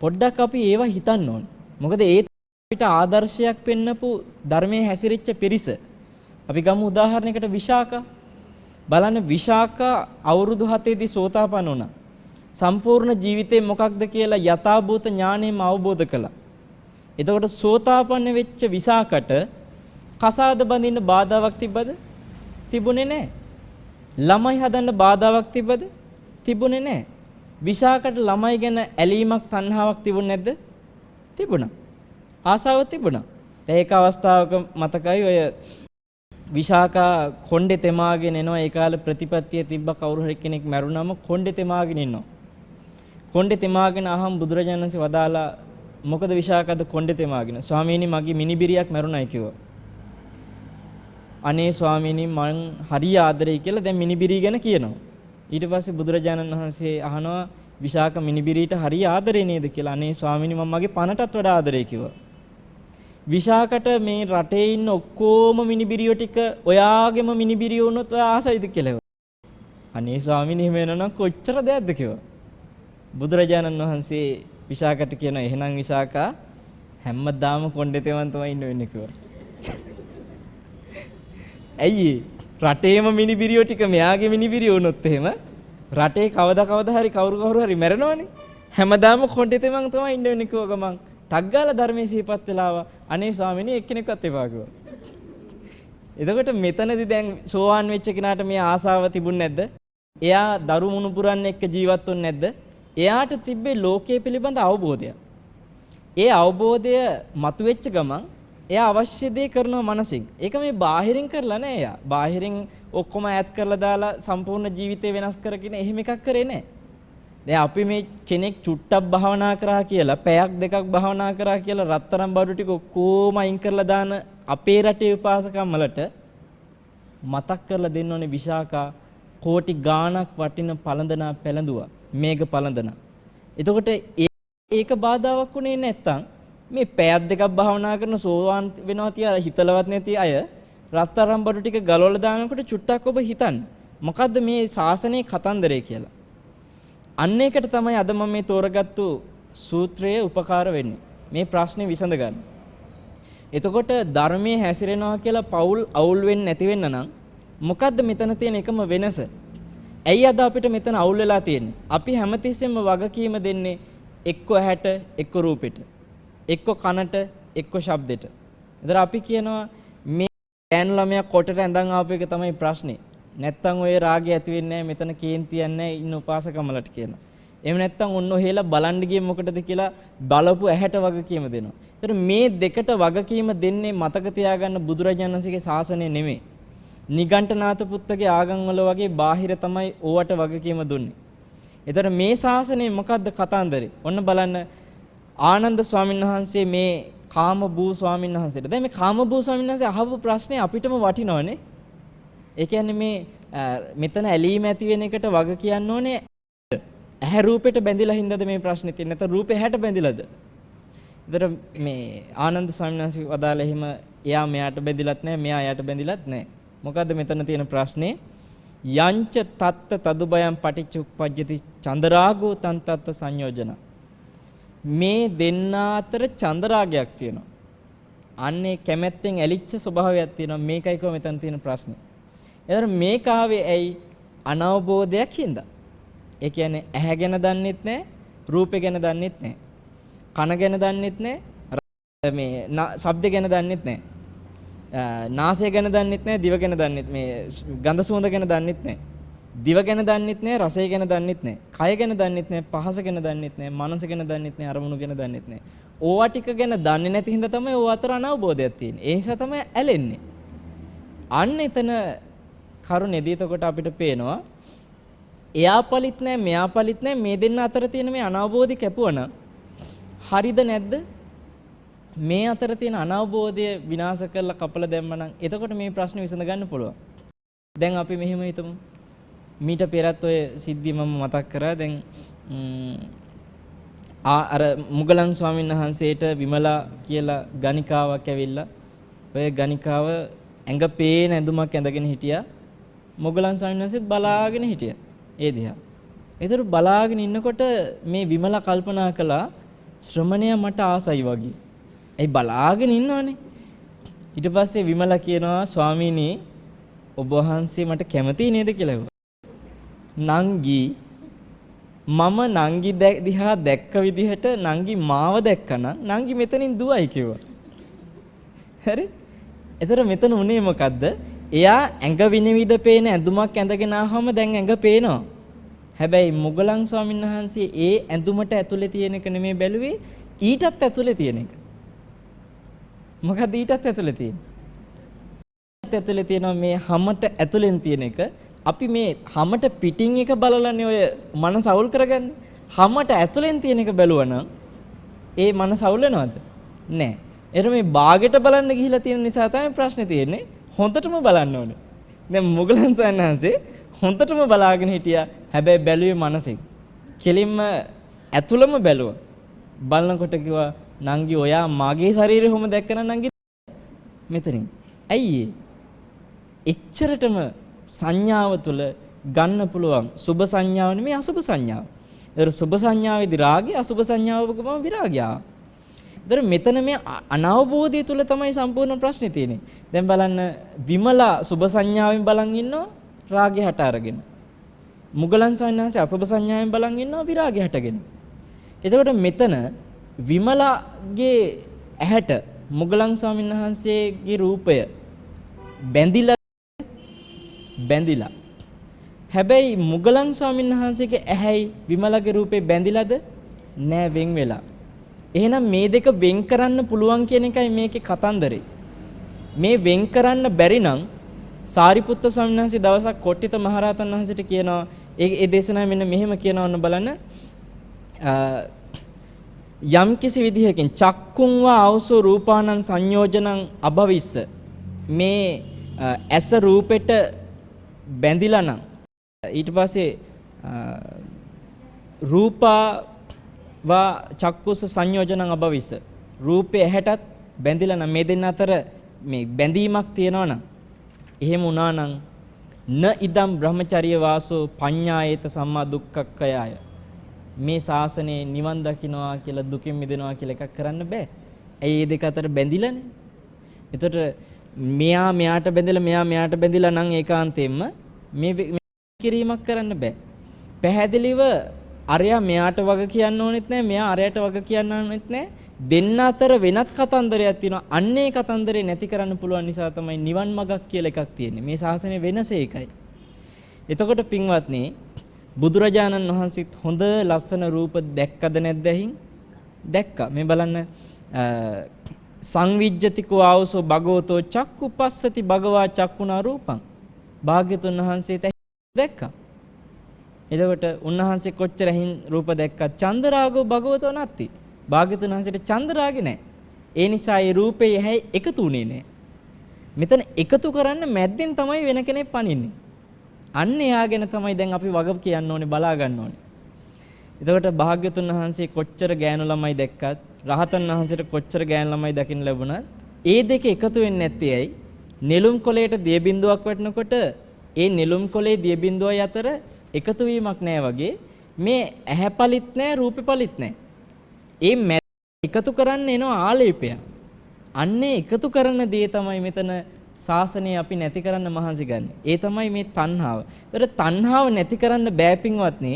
Speaker 1: පොඩ්ඩක් අපි ඒවා හිතන්න ඕනේ. මොකද ඒ අපිට ආදර්ශයක් පෙන්නපු ධර්මයේ හැසිරිච්ච පිරිස. අපි ගමු උදාහරණයකට විශාකා. බලන්න විශාකා අවුරුදු 7ේදී සෝතාපන්න වුණා. සම්පූර්ණ ජීවිතේ මොකක්ද කියලා යථාභූත ඥාණයෙන්ම අවබෝධ කළා. එතකොට සෝතාපන්න වෙච්ච විශාකට කසාද බඳින්න බාධාවක් තිබ්බද? තිබුණේ නැහැ. ළමයි හදන්න බාධාවක් තිබ්බද? තිබුණේ නැහැ. විශාකට ළමයි ගැන ඇලීමක් තණ්හාවක් තිබුණ නැද්ද? තිබුණා. ආසාව තිබුණා. ඒක අවස්ථාවක මතකයි ඔය විශාකා කොණ්ඩේ තෙමාගෙන එනවා. ඒ කාලේ ප්‍රතිපත්තිය තිබ්බ කවුරු හරි කෙනෙක් මැරුණාම කොණ්ඩේ තෙමාගෙන ඉන්නවා. කොණ්ඩේ තෙමාගෙන අහම් බුදුරජාණන් වහන්සේ වදාලා මොකද විශාකද කොණ්ඩේ තෙමාගෙන? ස්වාමීනි මගේ මිනිබිරියක් මැරුණයි කිව්වා. අනේ ස්වාමීනි මං හරි ආදරෙයි කියලා දැන් මිනිබිරිය ගැන කියනවා. ඊට පස්සේ බුදුරජාණන් වහන්සේ අහනවා විශාක මිනිබිරීට හරි ආදරේ නේද කියලා. අනේ ස්වාමීනි මම මගේ පණටත් වඩා ආදරේ කිව්වා. විශාකට මේ රටේ ඉන්න ඔක්කොම මිනිබිරියෝ ටික ඔයාගෙම මිනිබිරිය වුණොත් ඔයා ආසයිද කියලා. අනේ ස්වාමීනි එහෙම වෙනනම් කොච්චර දෙයක්ද කිව්වා. බුදුරජාණන් වහන්සේ විශාකට කියනවා එහෙනම් විශාකා හැමදාම කොණ්ඩේ තෙමන් තමයි ඉන්න වෙන්නේ කිව්වා. ඇයි රටේම මිනිබිරියෝ ටික මෙයාගේ මිනිබිරිය වුණොත් එහෙම රටේ කවදා හරි කවුරු හරි මැරෙනවනේ. හැමදාම කොණ්ඩේ තෙමන් තමයි ඉන්න වෙන්නේ කිව්වා ගමන්. ටග්ගාල ධර්මයේ සිහිපත් වෙලාව අනේ ස්වාමීනි එක්කෙනෙක්වත් එපා කිව්වා. එතකොට මෙතනදී දැන් සෝවාන් වෙච්ච කෙනාට මේ ආසාව තිබුණ නැද්ද? එයා දරු මුණුපුරන් එක්ක ජීවත් වුනේ නැද්ද? එයාට තිබ්බේ ලෝකයේ පිළිබඳ අවබෝධය. ඒ අවබෝධය මතුවෙච්ච ගමන් එයා අවශ්‍ය දේ කරනවා මනසින්. ඒක මේ බාහිරින් කරලා නෑ එයා. බාහිරින් ඔක්කොම ඈත් කරලා දාලා සම්පූර්ණ ජීවිතේ වෙනස් කරගෙන එහෙම එකක් කරේ නෑ. දැන් අපි මේ කෙනෙක් චුට්ටක් භාවනා කරා කියලා පැයක් දෙකක් භාවනා කරා කියලා රත්තරන් බඩු ටික ඔක්කොම අයින් කරලා දාන අපේ රටේ උපාසකම් වලට මතක් කරලා දෙන්න ඕනේ විශාකා කෝටි ගාණක් වටින පළඳනා පැලඳුවා. මේක පළඳනා. එතකොට ඒක බාධාවක් උනේ නැත්තම් මේ පැයක් දෙකක් භාවනා කරන සෝවාන් වෙනවා තියලා හිතලවත් නැති අය රත්තරන් බඩු ටික ගලවලා දානකොට චුට්ටක් ඔබ හිතන්න. මොකද්ද මේ ශාසනයේ කතන්දරය කියලා. අන්න ඒකට තමයි අද මම මේ තෝරගත්තු සූත්‍රයේ උපකාර වෙන්නේ. මේ ප්‍රශ්නේ විසඳ ගන්න. එතකොට ධර්මයේ හැසිරෙනවා කියලා පෞල් අවුල් වෙන්නේ නැති වෙන්න නම් මොකද්ද මෙතන තියෙන එකම වෙනස? ඇයි අද අපිට මෙතන අවුල් වෙලා තියෙන්නේ? අපි හැමතිස්සෙම වගකීම දෙන්නේ එක්ක ඇහැට, එක්ක රූපෙට, එක්ක කනට, එක්ක ශබ්දෙට. ඒතර අපි කියනවා මේ ගෑනු ළමයා කොටට ඇඳන් ආපු එක තමයි ප්‍රශ්නේ. නැත්තම් ඔය රාගය ඇති වෙන්නේ නැහැ මෙතන කේන්තියක් නැහැ ඉන්න උපාසකමලට කියනවා. එහෙම නැත්තම් ඔන්න ඔහෙලා බලන්න ගියේ මොකටද කියලා බලපු ඇහැට වගකීම දෙනවා. ඒතර මේ දෙකට වගකීම දෙන්නේ මතක තියාගන්න බුදුරජාණන් වහන්සේගේ ශාසනය නෙමෙයි. නිගණ්ඨනාථ පුත්තගේ ආගම් වල වගේ බාහිර තමයි ඕවට වගකීම දුන්නේ. ඒතර මේ ශාසනයේ මොකද්ද කතාන්දරේ? ඔන්න බලන්න ආනන්ද ස්වාමීන් වහන්සේ මේ කාමබූ ස්වාමීන් වහන්සේට. දැන් මේ කාමබූ ස්වාමීන් වහන්සේ අහපු ප්‍රශ්නේ අපිටම වටිනවනේ. ඒ කියන්නේ මේ මෙතන ඇලීම ඇති වෙන එකට වග කියන්න ඕනේ ඇහැ රූපෙට බැඳිලා හින්දාද මේ ප්‍රශ්නේ තියෙන්නේ නැත්නම් රූපේ ඇහැට බැඳිලාද? ඒතර මේ ආනන්ද ස්වාමීන් වහන්සේ වදාළ එහෙම එයා මෙයාට බැඳිලත් නැහැ මෙයා එයාට බැඳිලත් නැහැ. මොකද්ද මෙතන තියෙන ප්‍රශ්නේ? යංච තත්ත තදුබයම් පටිච්චුප්පජ්ජති චන්දරාගෝ තන් තත්ත සංයෝජන. මේ දෙන්න අතර චන්දරාගයක් තියෙනවා. අන්නේ කැමැත්තෙන් ඇලිච්ච ස්වභාවයක් තියෙනවා. මේකයි කො මෙතන තියෙන ප්‍රශ්නේ. ඒතර මේක ආවේ ඇයි? අනවබෝධයක් හින්දා. ඒ කියන්නේ ඇහැ ගැන දන්නෙත් නැහැ, රූපේ ගැන දන්නෙත් නැහැ. කන ගැන දන්නෙත් නැහැ, මේ ශබ්ද ගැන දන්නෙත් නැහැ. නාසය ගැන දන්නෙත් නැහැ, දිව ගැන දන්නෙත් මේ ගඳ සුවඳ ගැන දන්නෙත් නැහැ. දිව ගැන දන්නෙත් නැහැ, රසය ගැන දන්නෙත් නැහැ. කය ගැන දන්නෙත් නැහැ, පහස ගැන දන්නෙත් නැහැ, මනස ගැන දන්නෙත් නැහැ, අරමුණු ගැන දන්නෙත් නැහැ. ඕවා ටික ගැන දන්නේ නැති හින්දා තමයි ඕවා අතර අනවබෝධයක් තියෙන්නේ. ඒ නිසා තමයි ඇලෙන්නේ. අන්න එතන කරුණේදී එතකොට අපිට පේනවා එයා පලිත් නැහැ, මෙයා පලිත් නැහැ, මේ දෙන්න අතර තියෙන මේ අනවබෝධي කැපුවන හරිද නැද්ද? මේ අතර තියෙන අනවබෝධය විනාශ කරලා කපලා දැම්මනම් එතකොට මේ ප්‍රශ්නේ විසඳ ගන්න පුළුවන්. දැන් අපි මෙහෙම හිතමු. මීට පෙරත් ඔය සිද්ධිය මම මතක් කරා. දැන් අර මුගලන් ස්වාමීන් වහන්සේට විමලා කියලා ගණිකාවක් ඇවිල්ලා ඔය ගණිකාව ඇඟ පේන ඇඳුමක් ඇඳගෙන හිටියා. මුගලන් ස්වාමීන් වහන්සේත් බලාගෙන හිටියා. ඒ දිහා. ඒතර බලාගෙන ඉන්නකොට මේ විමලා කල්පනා කළා ශ්‍රමණයා මට ආසයි වගේ. ඒ බලාගෙන ඉන්නවනේ. ඊට පස්සේ විමලා කියනවා ස්වාමීනි ඔබ වහන්සේ මට කැමතියි නේද කියලා. නංගි මම නංගි දිහා දැක්ක විදිහට නංගි මාව දැක්කනම් නංගි මෙතනින් දුවයි කිව්වා. හරි? ඒතර මෙතන උනේ මොකද්ද? එයා ඇඟ විනිවිද පේන ඇඳුමක් ඇඳගෙන ආවම දැන් ඇඟ පේනවා. හැබැයි මුගලන් ස්වාමීන් වහන්සේ ඒ ඇඳුමට ඇතුලේ තියෙන එක නෙමෙයි බැලුවේ ඊටත් ඇතුලේ තියෙන එක. මොකද ඊටත් ඇතුලේ තියෙන්නේ? ඇතුලේ තියෙනවා මේ හැමත ඇතුලෙන් තියෙන එක. අපි මේ හැමත පිටින් එක බලලානේ ඔය මනස අවුල් කරගන්නේ. හැමත ඇතුලෙන් තියෙන එක බැලුවනම් ඒ මනස අවුල් වෙනවද? නෑ. ඒතර මේ බාගෙට බලන්න ගිහිලා තියෙන නිසා තමයි ප්‍රශ්නේ තියෙන්නේ. හොඳටම බලන්න ඕනේ. දැන් මුගලන් සයන්හන්සේ හොඳටම බලාගෙන හිටියා. හැබැයි බැලුවේ මනසෙන්. කෙලින්ම ඇතුළම බැලුවා. බලනකොට කිව්වා නංගි ඔයා මගේ ශරීරය කොහොම දැක්කනම් නංගි මෙතනින්. ඇයි එච්චරටම සංඥාව තුළ ගන්න පුළුවන් සුභ සංඥාව නෙමෙයි අසුභ සංඥාව. ඒතර සුභ සංඥාවේදී රාගය අසුභ සංඥාවකම විරාගය. ඒතර මෙතන මේ අනවබෝධය තුළ තමයි සම්පූර්ණ ප්‍රශ්නේ තියෙන්නේ. දැන් බලන්න විමලා සුභ සංඥාවෙන් බලන් ඉන්නවා රාගය හට අරගෙන. මුගලන් ස්වාමීන් වහන්සේ අසුභ සංඥාවෙන් බලන් ඉන්නවා විරාගය හටගෙන. එතකොට මෙතන විමලාගේ ඇහැට මුගලන් ස්වාමීන් වහන්සේගේ රූපය බැඳිලා. හැබැයි මුගලන් ස්වාමීන් වහන්සේගේ ඇහැයි විමලාගේ රූපේ බැඳිලාද? නෑ, වෙන් වෙලා. එහෙනම් මේ දෙක වෙන් කරන්න පුළුවන් කියන එකයි මේකේ කතන්දරේ. මේ වෙන් කරන්න බැරි නම් සාරිපුත්ත ස්වාමීන් වහන්සේ දවසක් කොට්ටිත මහරහතන් වහන්සේට කියනවා ඒ දේශනාව මෙන්න මෙහෙම කියනවා ඔන්න බලන්න. යම් කිසි විදිහකින් චක්කුං වා ආවසෝ රූපානං සංයෝජනං අභවිස්ස මේ ඇස රූපෙට බැඳිලා නම් ඊට පස්සේ රූපා වා චක්කුස සංයෝජනං අභවිස්ස රූපේ ඇහැටත් බැඳිලා නම් මේ දෙන්න අතර මේ බැඳීමක් තියෙනවා නම් එහෙම වුණා නම් න ඉදම් බ්‍රහ්මචර්ය වාසෝ පඤ්ඤායේත සම්මා දුක්ඛක්ඛයය මේ ශාසනයේ නිවන් දකින්නවා කියලා දුකින් මිදෙනවා කියලා එකක් කරන්න බෑ. ඇයි මේ දෙක අතර බැඳිලානේ? එතකොට මෙයා මෙයාට බැඳිලා මෙයා මෙයාට බැඳිලා නම් ඒකාන්තයෙන්ම මේ කිරීමක් කරන්න බෑ. පැහැදිලිව අරයා මෙයාට වග කියන්න ඕනෙත් නෑ මෙයා අරයට වග කියන්න ඕනෙත් නෑ. දෙන්න අතර වෙනත් කතන්දරයක් තියෙනවා. අන්නේ කතන්දරේ නැති කරන්න පුළුවන් නිසා තමයි නිවන් මගක් කියලා එකක් තියෙන්නේ. මේ ශාසනයේ වෙනස ඒකයි. එතකොට පින්වත්නි බුදුරජාණන් වහන්සේත් හොඳ ලස්සන රූප දැක්කද නැද්ද ඇහින්? දැක්කා. මේ බලන්න සංවිජ්ජතිකෝ ආවසෝ භගවතෝ චක්කුපස්සති භගවා චක්කුණා රූපං. භාග්‍යතුන් වහන්සේත් දැක්කා. එතකොට උන්වහන්සේ කොච්චර ඇහින් රූප දැක්කත් චන්දරාගෝ භගවතෝ නැත්ති. භාග්‍යතුන් වහන්සේට චන්දරාගේ නැහැ. ඒ නිසා ඒ රූපේ ඇහි එකතු වුණේ නැහැ. මෙතන එකතු කරන්න මැද්දෙන් තමයි වෙන කෙනෙක් පනින්නේ. අන්න එයාගෙන තමයි දැන් අපි වග කියන්න ඕනේ, බලා ගන්න ඕනේ. එතකොට භාග්‍යතුන් වහන්සේ කොච්චර ගෑනු ළමයි දැක්කත්, රහතන් වහන්සේට කොච්චර ගෑනු ළමයි දකින්න ලැබුණත්, ඒ දෙක එකතු වෙන්නේ නැත්තේ ඇයි? නෙළුම් කොළයට දිය බිඳුවක් වටනකොට ඒ නෙළුම් කොළේ දිය බිඳුවයි අතර එකතු වීමක් නැහැ වගේ මේ ඇහැ පලිත් නැහැ, රූපේ පලිත් නැහැ. ඒ එකතු කරන්න එන ආලේපය. අන්නේ එකතු කරන දේ තමයි මෙතන ශාසනය අපි නැති කරන්න මහන්සි ගන්න. ඒ තමයි මේ තණ්හාව. ඒතර තණ්හාව නැති කරන්න බෑ පින්වත්නි.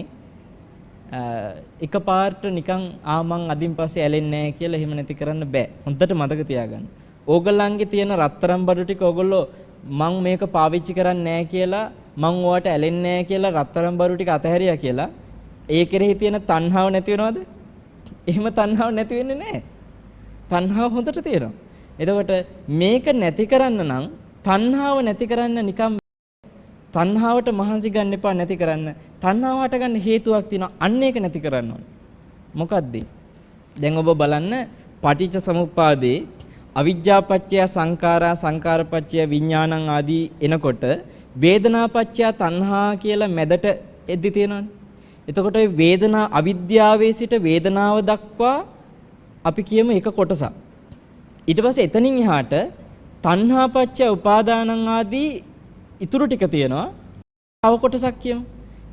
Speaker 1: එකපාරට නිකන් මං අදින් පස්සේ ඇලෙන්නේ නැහැ කියලා එහෙම නැති කරන්න බෑ. හොඳට මතක තියාගන්න. ඕගොල්ලන්ගේ තියෙන රත්තරන් බඩු ටික ඕගොල්ලෝ මං මේක පාවිච්චි කරන්නේ නැහැ කියලා, මං ඔයාට ඇලෙන්නේ නැහැ කියලා රත්තරන් බඩු ටික අතහැරියා කියලා ඒ කෙරෙහි තියෙන තණ්හාව නැති වෙනවද? එහෙම තණ්හාව නැති වෙන්නේ නැහැ. තණ්හාව හොඳට තියෙනවා. එතකොට මේක නැති කරන්න නම් තණ්හාව නැති කරන්න නිකම් තණ්හාවට මහන්සි ගන්න එපා නැති කරන්න. තණ්හාව හට ගන්න හේතුවක් තියෙනවා. අන්න ඒක නැති කරන්න ඕනේ. මොකද්ද? දැන් ඔබ බලන්න පටිච්ච සමුප්පාදේ අවිජ්ජාපච්චය සංඛාරා සංඛාරපච්චය විඥානං ආදී එනකොට වේදනාපච්චය තණ්හා කියලා මැදට එද්දි තියෙනවනේ. එතකොට මේ වේදනා අවිද්‍යාවේ සිට වේදනාව දක්වා අපි කියමු එක කොටසක්. ඊට පස්සේ එතනින් එහාට තණ්හාපච්චය උපාදානං ආදී ඉතුරු ටික තියෙනවා. තව කොටසක් කියමු.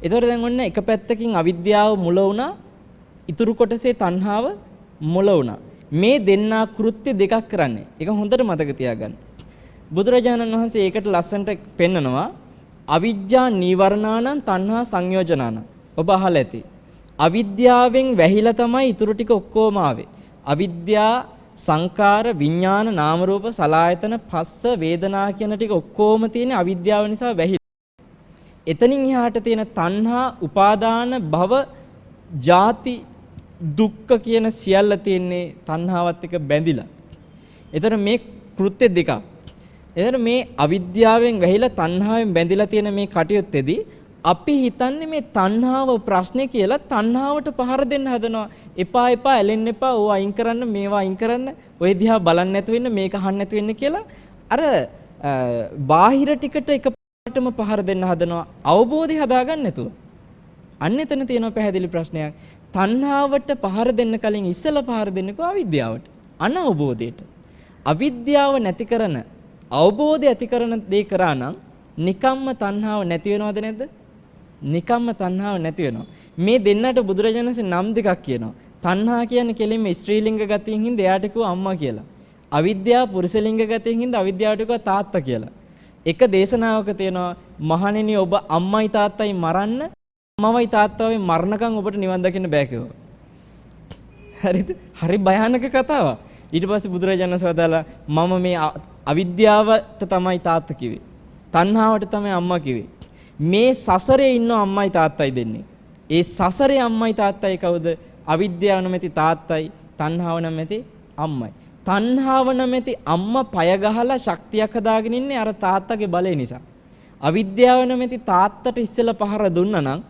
Speaker 1: එතකොට දැන් ඔන්න එක පැත්තකින් අවිද්‍යාව මුල වුණා, ඉතුරු කොටසේ තණ්හාව මුල වුණා. මේ දෙන්නා කෘත්‍ය දෙකක් කරන්නේ. ඒක හොඳට මතක තියාගන්න. බුදුරජාණන් වහන්සේ ඒකට ලස්සනට පෙන්නනවා අවිජ්ජා නීවරණානං තණ්හා සංයෝජනානං. ඔබ අහලා ඇති. අවිද්‍යාවෙන් වැහිලා තමයි ඊටු ටික ඔක්කොම ආවේ. අවිද්‍යා සංකාර විඥාන නාම රූප සලආයතන පස්ස වේදනා කියන ටික ඔක්කොම තියෙන අවිද්‍යාව නිසා වැහිලා. එතනින් එහාට තියෙන තණ්හා උපාදාන භව ජාති දුක්ඛ කියන සියල්ල තියෙන්නේ තණ්හාවත් එක්ක බැඳිලා. ඒතර මේ කෘත්‍ය දෙකක්. ඒතර මේ අවිද්‍යාවෙන් වැහිලා තණ්හාවෙන් බැඳිලා තියෙන මේ කටයුත්තේදී අපි හිතන්නේ මේ තණ්හාව ප්‍රශ්නේ කියලා තණ්හාවට පහර දෙන්න හදනවා. එපා එපා ඇලෙන්න එපා. ඕවා අයින් කරන්න, මේවා අයින් කරන්න. ඔය දිහා බලන්න නැතු වෙන්න, මේක අහන්න නැතු වෙන්න කියලා අර බාහිර ටිකට එකපාරටම පහර දෙන්න හදනවා. අවබෝධය හදාගන්න නැතුව. අන්න එතන තියෙන පැහැදිලි ප්‍රශ්නයක්. තණ්හාවට පහර දෙන්න කලින් ඉස්සලා පහර දෙන්නකෝ අවිද්‍යාවට. අනවබෝධයට. අවිද්‍යාව නැති කරන, අවබෝධය ඇති කරන දේ කරා නම් නිකම්ම තණ්හාව නැති වෙනවද නැද්ද? නිකම්ම තණ්හාව නැති වෙනවා. මේ දෙන්නට බුදුරජාණන් වහන්සේ නම් දෙකක් කියනවා. තණ්හා කියන්නේ කෙලින්ම ස්ත්‍රීලිංග ගතියින් හින්දා එයාට කිව්වා අම්මා කියලා. අවිද්‍යාව පුරුෂලිංග ගතියින් හින්දා අවිද්‍යාවට කිව්වා තාත්තා කියලා. එක දේශනාවක තියෙනවා මහණෙනි ඔබ අම්මයි තාත්තයි මරන්න, අම්මවයි තාත්තවයි මරණකම් ඔබට නිවන් දකින්න බෑ කිව්වා. හරිද? හරි භයානක කතාවක්. ඊට පස්සේ බුදුරජාණන් වහන්සේ වදාලා මම මේ අවිද්‍යාවට තමයි තාත්තා කිව්වේ. තණ්හාවට තමයි අම්මා කිව්වේ. මේ සසරේ ඉන්න අම්මයි තාත්තයි දෙන්නේ. ඒ සසරේ අම්මයි තාත්තයි කවුද? අවිද්‍යාව නැමැති තාත්තයි, තණ්හාව නැමැති අම්මයි. තණ්හාව නැමැති අම්මා පය ගහලා ශක්තියක් හදාගෙන ඉන්නේ අර තාත්තගේ බලය නිසා. අවිද්‍යාව නැමැති තාත්තට ඉස්සෙල්ලා පහර දුන්නා නම්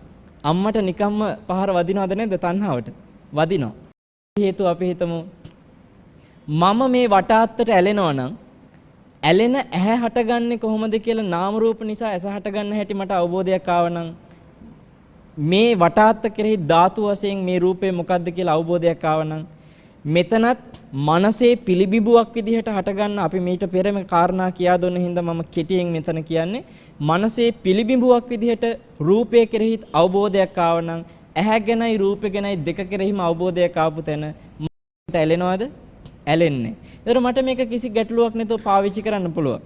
Speaker 1: අම්මට නිකම්ම පහර වදිනවද නැද්ද? තණ්හාවට වදිනවා. හේතුව අපි හිතමු මම මේ වටාත්තට ඇලෙනවා නම් ඇලෙන ඇහැ හටගන්නේ කොහොමද කියලා නාම රූප නිසා ඇස හටගන්න හැටි මට අවබෝධයක් ආවනම් මේ වටාත්ත කෙරෙහි ධාතු වශයෙන් මේ රූපේ මොකද්ද කියලා අවබෝධයක් ආවනම් මෙතනත් මනසේ පිළිබිඹුවක් විදිහට හටගන්න අපි මීට පෙර මේ කාරණා කියා දුන්න හින්දා මම කෙටියෙන් මෙතන කියන්නේ මනසේ පිළිබිඹුවක් විදිහට රූපය කෙරෙහි අවබෝධයක් ආවනම් ඇහැ ගැනයි රූපය ගැනයි දෙක කෙරෙහිම අවබෝධයක් ආපු තැන මට ඇලෙනවද? ඇලෙන්නේ. ඒතර මට මේක කිසි ගැටලුවක් නැතුව පාවිච්චි කරන්න පුළුවන්.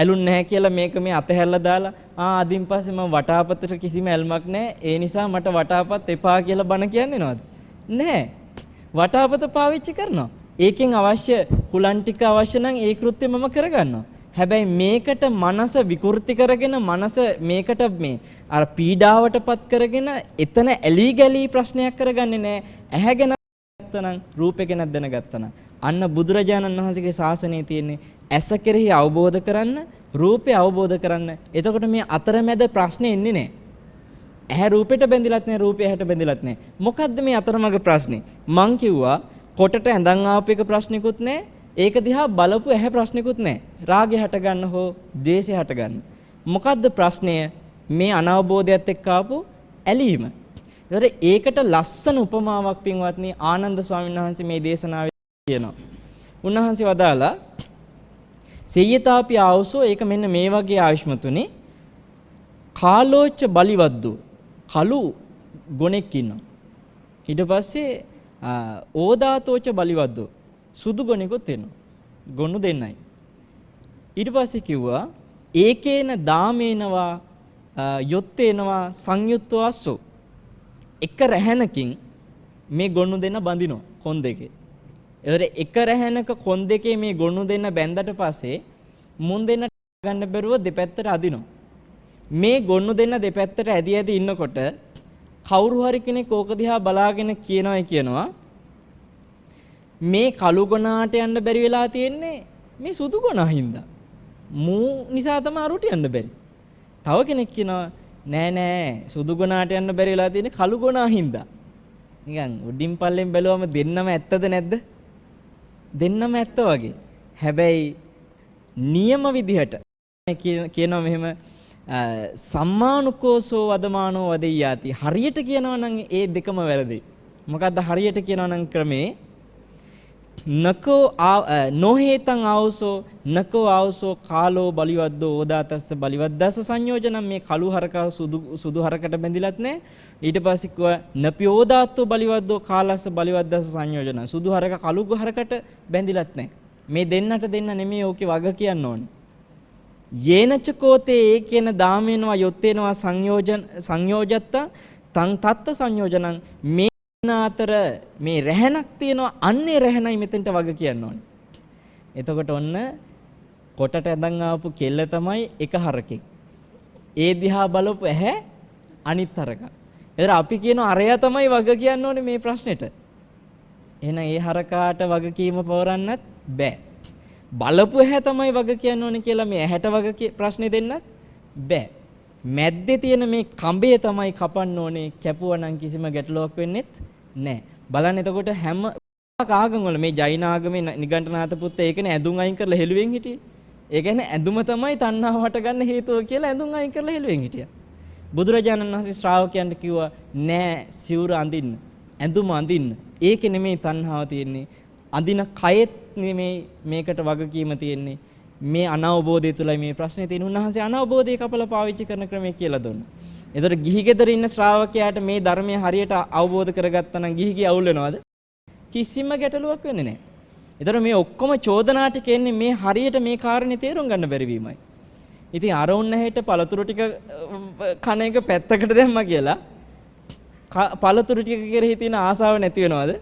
Speaker 1: ඇලුන්නේ නැහැ කියලා මේක මේ අතහැරලා දාලා අදින් පස්සේ මම වටාපතට කිසිම ඇල්මක් නැහැ. ඒ නිසා මට වටාපත් එපා කියලා බන කියන්නේ නේද? නැහැ. වටාපත පාවිච්චි කරනවා. ඒකෙන් අවශ්‍ය හුලන් ටික අවශ්‍ය නම් ඒ කෘත්‍ය මම කරගන්නවා. හැබැයි මේකට මනස විකෘති කරගෙන මනස මේකට මේ අර පීඩාවටපත් කරගෙන එතන ඇලි ගලි ප්‍රශ්නයක් කරගන්නේ නැහැ. ඇහැගෙන නම් රූපේ ගැන දැනගත්තා අන්න බුදුරජාණන් වහන්සේගේ ශාසනයේ තියෙන්නේ ඇස කෙරෙහි අවබෝධ කරන්න, රූපේ අවබෝධ කරන්න. එතකොට මේ අතරමැද ප්‍රශ්නේ එන්නේ නැහැ. ඇහැ රූපෙට බැඳිලත් නැහැ, රූපය ඇහැට බැඳිලත් නැහැ. මොකද්ද මේ අතරමඟ ප්‍රශ්නේ? මං කිව්වා කොටට ඇඳන් ආපු එක ප්‍රශ්නිකුත් නැහැ, ඒක දිහා බලපු ඇහැ ප්‍රශ්නිකුත් නැහැ. රාගය හට ගන්න හෝ ද්වේෂය හට ගන්න. මොකද්ද ප්‍රශ්නය? මේ අනවබෝධයත් එක්ක ආපු ඇලීම. ඒකට ලස්සන උපමාවක් පින්වත්නි ආනන්ද ස්වාමීන් වහන්සේ මේ දේශනාවේ කියනවා. උන්වහන්සේ වදාලා සේයතාපි ආවසෝ ඒක මෙන්න මේ වගේ ආයුෂ්මතුනේ කාලෝච්ච බලිවද්දු කලු ගොනෙක් ඉන්නවා. ඊට පස්සේ ඕදාතෝච බලිවද්දු සුදු ගොනෙකුත් වෙනවා. ගොනු දෙන්නයි. ඊට පස්සේ කිව්වා ඒකේන දාමේනවා යොත්තේනවා සංයුත්තෝ අස්සෝ එක රැහැනකින් මේ ගොනු දෙන්න බඳිනවා කොන් දෙකේ. ඒතර එක රැහැනක කොන් දෙකේ මේ ගොනු දෙන්න බැඳලා පස්සේ මුන් දෙන්න ගන්න බැරුව දෙපැත්තට අදිනවා. මේ ගොනු දෙන්න දෙපැත්තට ඇදී ඇදී ඉන්නකොට කවුරු හරි කෙනෙක් ඕක දිහා බලාගෙන කියනවා මේ කළු ගොනාට යන්න බැරි වෙලා තියෙන්නේ මේ සුදු ගොනා හින්දා. මූ නිසා තමයි අරුට යන්න බැරි. තව කෙනෙක් කියනවා නෑ සුදු ගොනාට යන්න බැරි වෙලා තියෙන්නේ කළු ගොනා හින්දා. නිකන් උඩින් පල්ලෙන් බැලුවම දෙන්නම ඇත්තද නැද්ද? දෙන්නම ඇත්ත වගේ. හැබැයි නියම විදිහට කියනවා මෙහෙම සම්මානුකෝසෝ වදමානෝ වදෙය්‍යාති. හරියට කියනවා නම් ඒ දෙකම වැරදි. මොකද්ද හරියට කියනවා නම් ක්‍රමේ නකෝ නොහේතං ආවසෝ නකෝ ආවසෝ කාලෝ බලිවද්දෝ ඕදාතස්ස බලිවද්දස්ස සංයෝජනම් මේ කළු හරක සුදු හරකට බැඳිලත් නැහැ. ඊට පස්සේ කිව්වා නපි ඕදාත්තෝ බලිවද්දෝ කාලස්ස බලිවද්දස්ස සංයෝජන සුදු හරක කළු හරකට බැඳිලත් නැහැ. මේ දෙන්නට දෙන්න නෙමෙයි ඕකේ වග කියන්න ඕනේ. යේනච කෝතේ ඒකේන දාමේනවා යොත්තේනවා සංයෝජත්ත තං තත්ත සංයෝජනං මේ අතර මේ රැහැනක් තියෙනවා අන්නේ රැහැනයි මෙතෙන්ට වග කියන්න ඕනේ. එතකොට ඔන්න කොටට ඇඳන් ආපු කෙල්ල තමයි එක හරකෙක්. ඒ දිහා බලපු ඇහැ අනිත් හරක. ඒතර අපි කියන අරයා තමයි වග කියන්න ඕනේ මේ ප්‍රශ්නෙට. එහෙනම් ඒ හරකාට වගකීම පවරන්නත් බෑ. බලපු ඇහැ තමයි වග කියන්න ඕනේ කියලා මේ ඇහැට වග ප්‍රශ්නේ දෙන්නත් බෑ. මැද්දේ තියෙන මේ කඹේ තමයි කපන්න ඕනේ. කැපුවා නම් කිසිම ගැටලුවක් වෙන්නේත් නැහැ. බලන්න එතකොට හැම ආගම වල මේ ජෛන ආගමේ නිගණ්ඨනාත පුත්ත ඒකනේ ඇඳුම් අයින් කරලා හෙළුවෙන් හිටියේ. ඒ කියන්නේ ඇඳුම තමයි තණ්හාව හටගන්න හේතුව කියලා ඇඳුම් අයින් කරලා හෙළුවෙන් හිටියා. බුදුරජාණන් වහන්සේ ශ්‍රාවකයන්ට කිව්වා නෑ සිවුර අඳින්න. ඇඳුම අඳින්න. ඒකේ නෙමෙයි තණ්හාව තියෙන්නේ. අඳින කයෙත් නෙමෙයි මේකට වගකීම තියෙන්නේ. මේ අනවබෝධය තුලයි මේ ප්‍රශ්නේ තියෙන. උන්වහන්සේ අනවබෝධය කපලා පාවිච්චි කරන ක්‍රමය කියලා දුන්නා. ඒතර ගිහි ගෙදර ඉන්න ශ්‍රාවකයාට මේ ධර්මය හරියට අවබෝධ කරගත්තා නම් ගිහිගේ අවුල් වෙනවද? කිසිම ගැටලුවක් වෙන්නේ නැහැ. ඒතර මේ ඔක්කොම චෝදනා ටික එන්නේ මේ හරියට මේ කාරණේ තේරුම් ගන්න බැරි වීමයි. ඉතින් අරුණ නැහෙට පළතුරු ටික කන එක පැත්තකට දැම්මා කියලා පළතුරු ටික කෙරෙහි තියෙන ආසාව නැති වෙනවද?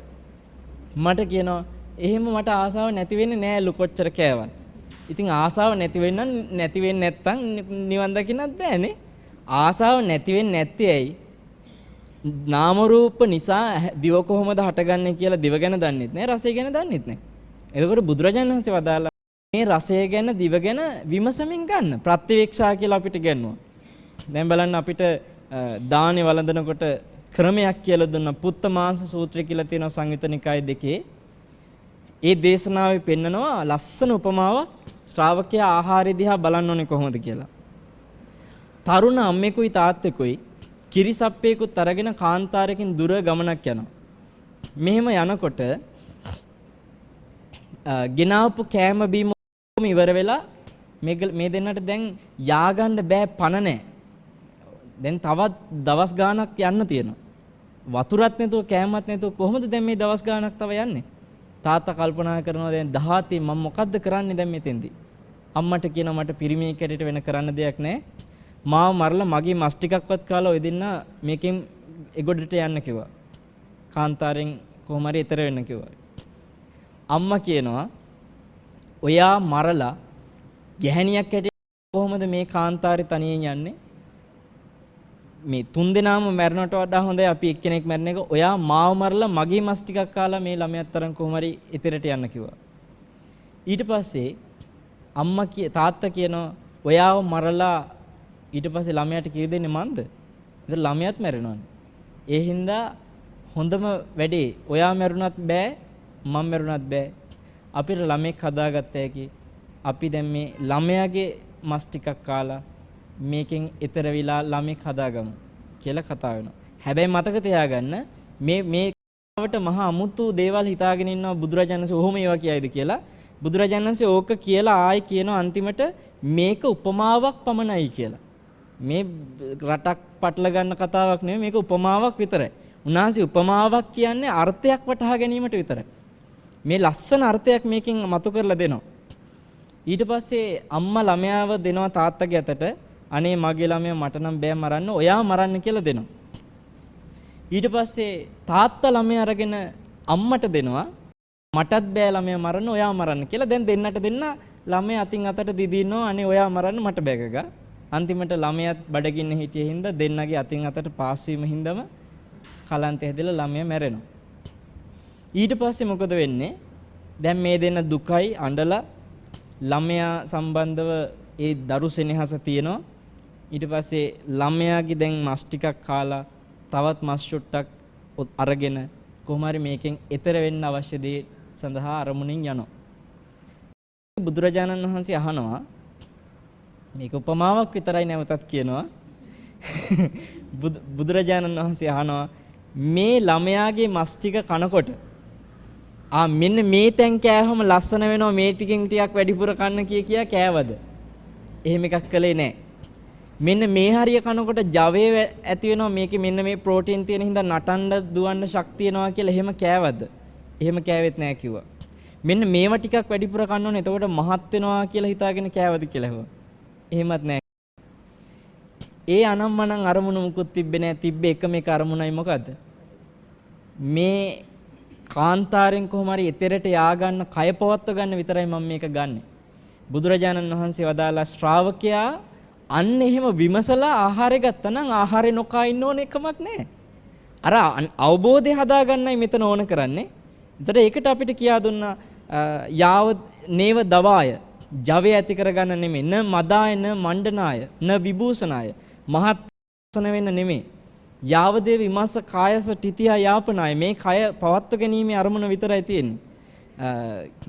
Speaker 1: මට කියනවා එහෙම මට ආසාව නැති වෙන්නේ නෑලු කොච්චර කෑවත්. ඉතින් ආසාව නැති වෙන්නේ නැත්තම් නිවන් දකින්නත් බෑනේ. ආසාව නැති වෙන්නේ නැත්තේ ඇයි? නාම රූප නිසා දිව කොහොමද හටගන්නේ කියලා දිව ගැන දන්නෙත් නෑ, රසය ගැන දන්නෙත් නෑ. එතකොට බුදුරජාණන් වහන්සේ වදාලා මේ රසය ගැන දිව ගැන විමසමින් ගන්න ප්‍රත්‍යවේක්ෂා කියලා අපිට ගන්නවා. දැන් බලන්න අපිට දානේ වළඳනකොට ක්‍රමයක් කියලා දුන්න පුත්ත මාංශ සූත්‍රය කියලා තියෙනවා සංයුත නිකාය 2. ඒ දේශනාවේ පෙන්නනවා ලස්සන උපමාවක් ශ්‍රාවකයා ආහාරය දිහා බලන්න ඕනේ කොහොමද කියලා. තරුණ අම්මෙකුයි තාත්තෙකුයි කිරිසප්පේකුත් අරගෙන කාන්තාරයකින් දුර ගමනක් යනවා. මෙහෙම යනකොට ගෙනාවු කෑම බීම ඉවර වෙලා මේ දෙන්නට දැන් යාගන්න බෑ පණ නැහැ. දැන් තවත් දවස් ගාණක් යන්න තියෙනවා. වතුරත් නැතුව කෑමත් නැතුව කොහොමද දැන් මේ දවස් ගාණක් තව යන්නේ? තාත්තා කල්පනා කරනවා දැන් 17 මම මොකද්ද කරන්නේ දැන් මෙතෙන්දී? අම්මට කියනවා මට පිරිමියෙක් හැටියට වෙන කරන්න දෙයක් නැහැ. මාව මරලා මගේ මස් ටිකක්වත් කාලා ඔය දෙන්න මේකෙන් එගොඩට යන්න කිව්වා. කාන්තාරෙන් කොහොම හරි එතර වෙන්න කිව්වා. අම්මා කියනවා ඔයා මරලා ගැහණියක් හැටියට කොහොමද මේ කාන්තාරේ තනියෙන් යන්නේ? මේ තුන් දෙනාම මැරෙනට වඩා හොඳයි අපි එක්කෙනෙක් මැරෙන එක. ඔයා මාව මරලා මගේ මස් ටිකක් කාලා මේ ළමයාත් තරම් කොහොම හරි එතරට යන්න කිව්වා. ඊට පස්සේ අම්මා තාත්තා කියනවා ඔයාව මරලා ඊට පස්සේ ළමයාට කිරි දෙන්නේ මන්ද? ඒතර ළමයාත් මැරෙනවානේ. ඒ හින්දා හොඳම වැඩේ ඔයා මැරුණත් බෑ මම මැරුණත් බෑ. අපිට ළමෙක් හදාගත්ත හැකි. අපි දැන් මේ ළමයාගේ මස් ටිකක් කාලා මේකෙන් ඈතර වෙලා ළමෙක් හදාගමු කියලා කතා වෙනවා. හැබැයි මතක තියාගන්න මේ වට මහා අමුතු දේවල් හිතාගෙන ඉන්නවා බුදුරජාණන් වහන්සේ ඔහොම ඒවා කියයිද කියලා. බුදුරජාණන් වහන්සේ ඕක කියලා ආයි කියනවා අන්තිමට මේක උපමාවක් පමණයි කියලා. මේ රටක් පටල ගන්න කතාවක් නෙවෙයි මේක උපමාවක් විතරයි. උන්වහන්සේ උපමාවක් කියන්නේ අර්ථයක් වටහා ගැනීමට විතරයි. මේ ලස්සන අර්ථයක් මේකෙන් මතු කරලා දෙනවා. ඊට පස්සේ අම්මා ළමයාව දෙනවා තාත්තගේ අතට. අනේ මගේ ළමයා මට නම් බෑ මරන්න, ඔයා මරන්න කියලා දෙනවා. ඊට පස්සේ තාත්තා ළමයා අරගෙන අම්මට දෙනවා. මටත් බෑ ළමයා මරන්න, ඔයා මරන්න කියලා. දැන් දෙන්නට දෙන්න ළමයා අතින් අතට දිදිනවා. අනේ ඔයා මරන්න මට බෑගගා. අන්තිමට ළමයාත් බඩගින්න හිටියේ හින්දා දෙන්නගේ අතින් අතට පාස් වීම හින්දාම කලන්තය හැදලා ළමයා මැරෙනවා. ඊට පස්සේ මොකද වෙන්නේ? දැන් මේ දෙන්න දුකයි අඬලා ළමයා සම්බන්ධව ඒ දරු සෙනෙහස තියෙනවා. ඊට පස්සේ ළමයාගේ දැන් මස් ටිකක් කාලා තවත් මස් චුට්ටක් අරගෙන කොහොම හරි මේකෙන් එතර වෙන්න අවශ්‍ය දේ සඳහා අරමුණින් යනවා. බුදුරජාණන් වහන්සේ අහනවා මේක උපමාවක් විතරයි නැවතත් කියනවා. බුදුරජාණන් වහන්සේ අහනවා මේ ළමයාගේ මස් ටික කනකොට මෙන්න මේ තැන් කෑවම ලස්සන වෙනවා මේ ටිකෙන් ටිකක් වැඩිපුර කන්න කියා කෑවද? එහෙම එකක් කළේ නැහැ. මෙන්න මේ හරිය කනකොට ජවය ඇති වෙනවා මේකේ මෙන්න මේ ප්‍රෝටීන් තියෙන හින්දා නටන්න දුවන්න ශක්තිය එනවා කියලා එහෙම කෑවද? එහෙම කෑවෙත් නැහැ කිව්වා. මෙන්න මේවා ටිකක් වැඩිපුර කන්න ඕනේ එතකොට මහත් වෙනවා කියලා හිතාගෙන කෑවද කියලා ඇහුවා. එහෙමත් නැහැ. ඒ අනම්මනම් අරමුණු මුකුත් තිබ්බේ නැහැ. තිබ්බේ එකම එක අරමුණයි මොකද්ද? මේ කාන්තාරෙන් කොහොම හරි එතරට යා ගන්න කය පවත්ව ගන්න විතරයි මම මේක ගන්නෙ. බුදුරජාණන් වහන්සේ වදාලා ශ්‍රාවකයා අන්න එහෙම විමසලා ආහාරය ගත්තා නම් ආහාරය නොකා ඉන්න ඕන එකමක් නැහැ. අර අවබෝධය හදාගන්නයි මෙතන ඕන කරන්නේ. ඒතර ඒකට අපිට කියා දුන්නා යාව නේව දවාය ජවය ඇති කරගන්න නෙමෙයි න මදාය න මණ්ඩනාය න විභූෂනාය මහත්සන වෙන්න නෙමෙයි. යාවදේ විමස කායස ටිතියා යාපනාය මේ කය පවත්ව ගැනීමේ අරමුණ විතරයි තියෙන්නේ.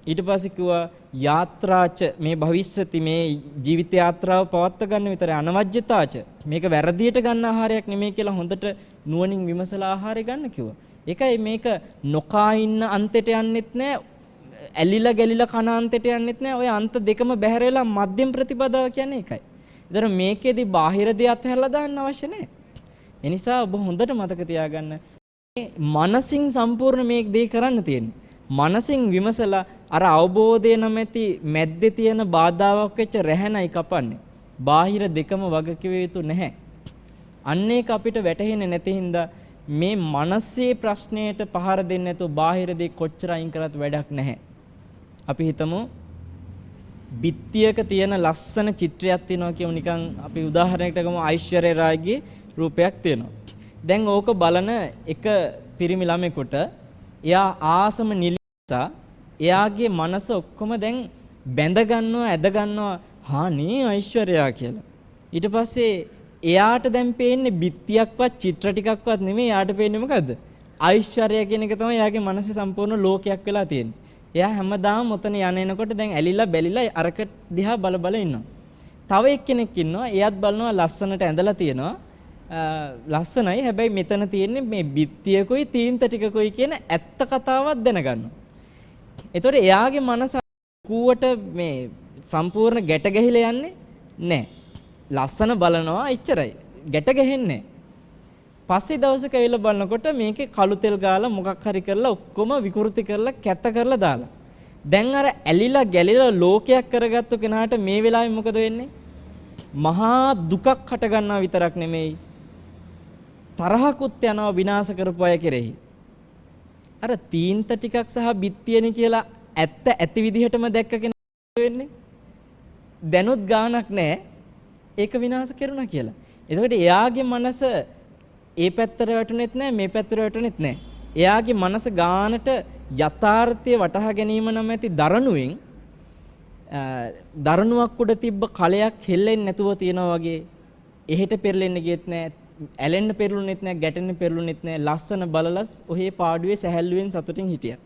Speaker 1: ඊට පස්සේ කිව්වා යාත්‍රාච මේ භවිෂ්‍යති මේ ජීවිත යාත්‍රාව පවත්ව ගන්න විතරයි අනවජ්‍යතාච මේක වැරදියට ගන්න ආහාරයක් නෙමෙයි කියලා හොඳට නුවණින් විමසලා ආහාරය ගන්න කිව්වා. ඒකයි මේක නොකා ඉන්න අන්තයට යන්නෙත් නෑ ඇලිලා ගැලිලා කන අන්තයට යන්නෙත් නෑ. ඔය අන්ත දෙකම බැහැර වෙලා මධ්‍යම ප්‍රතිපදාව කියන්නේ ඒකයි. ඒතර මේකෙදි බාහිර දේ අතහැරලා දාන්න අවශ්‍ය නෑ. ඒ නිසා ඔබ හොඳට මතක තියාගන්න මේ මනසින් සම්පූර්ණ මේ දේ කරන්න තියෙන්නේ. මනසින් විමසලා අර අවබෝධය නැමැති මැද්දේ තියෙන බාධාවක් වෙච්ච රැහැනයි කපන්නේ. බාහිර දෙකම වගකිව යුතු නැහැ. අන්න ඒක අපිට වැටහෙන්නේ නැති හින්දා මේ මනසේ ප්‍රශ්නයට පහර දෙන්නේ නැතුව බාහිර දේ කොච්චර අයින් කරත් වැඩක් නැහැ. අපි හිතමු බිත්තියක තියෙන ලස්සන චිත්‍රයක් තියෙනවා කියමු නිකන් අපි උදාහරණයකට ගමු ඓශ්වර්ය රායිගේ රූපයක් තියෙනවා. දැන් ඕක බලන එක පිරිමි ළමෙකුට එයා ආසම නිලිසා එයාගේ මනස ඔක්කොම දැන් බැඳ ගන්නවා ඇද ගන්නවා හානේ ඓශ්වර්යයා කියලා. ඊට පස්සේ එයාට දැන් පේන්නේ බිත්තියක්වත් චිත්‍ර ටිකක්වත් නෙමෙයි එයාට පේන්නේ මොකද්ද? ඓශ්වර්යය කියන එක තමයි එයාගේ මනසේ සම්පූර්ණ ලෝකයක් වෙලා තියෙන්නේ. එයා හැමදාම ඔතන එනකොට දැන් ඇලිලා බැලිලා අරක දිහා බල බල ඉන්නවා. තව එක්කෙනෙක් ඉන්නවා එයාත් බලනවා ලස්සනට ඇඳලා තියෙනවා. ලස්සනයි හැබැයි මෙතන තියෙන්නේ මේ බිත්තියකුයි තීන්ත ටිකකුයි කියන ඇත්ත කතාවක් දැනගන්නවා. ඒතකොට එයාගේ මනස කූවට මේ සම්පූර්ණ ගැට ගැහිලා යන්නේ නැහැ. ලස්සන බලනවා එච්චරයි. ගැට ගැහෙන්නේ. පස්සේ දවසක ඇවිල්ලා බලනකොට මේකේ කළු තෙල් ගාලා මොකක් හරි කරලා ඔක්කොම විකෘති කරලා කැත කරලා දාලා. දැන් අර ඇලිලා ගැලිලා ලෝකයක් කරගත්තු කෙනාට මේ වෙලාවේ මොකද වෙන්නේ? මහා දුකක් හට ගන්නවා විතරක් නෙමෙයි තරහකුත් යනවා විනාශ කරපු අය කෙරෙහි. අර තීන්ත ටිකක් සහ බිත්තියනේ කියලා ඇත්ත ඇති විදිහටම දැක්ක කෙනා වෙන්නේ දැනුත් ගාණක් නැහැ ඒක විනාශ කරුණා කියලා. එතකොට එයාගේ මනස ඒ පැත්තට වැටුනෙත් නැහැ මේ පැත්තට වැටුනෙත් නැහැ. එයාගේ මනස ගානට යථාර්ථය වටහා ගැනීම නැමැති දරණුවෙන් දරණුවක් උඩ තිබ්බ කලයක් හෙල්ලෙන්නේ නැතුව තියනවා වගේ එහෙට පෙරලෙන්න ගියෙත් නැහැ ඇලෙන්න පෙරළුනෙත් නැහැ ගැටෙන්න පෙරළුනෙත් නැහැ ලස්සන බලලස් ඔහේ පාඩුවේ සැහැල්ලුවෙන් සතුටින් හිටියා.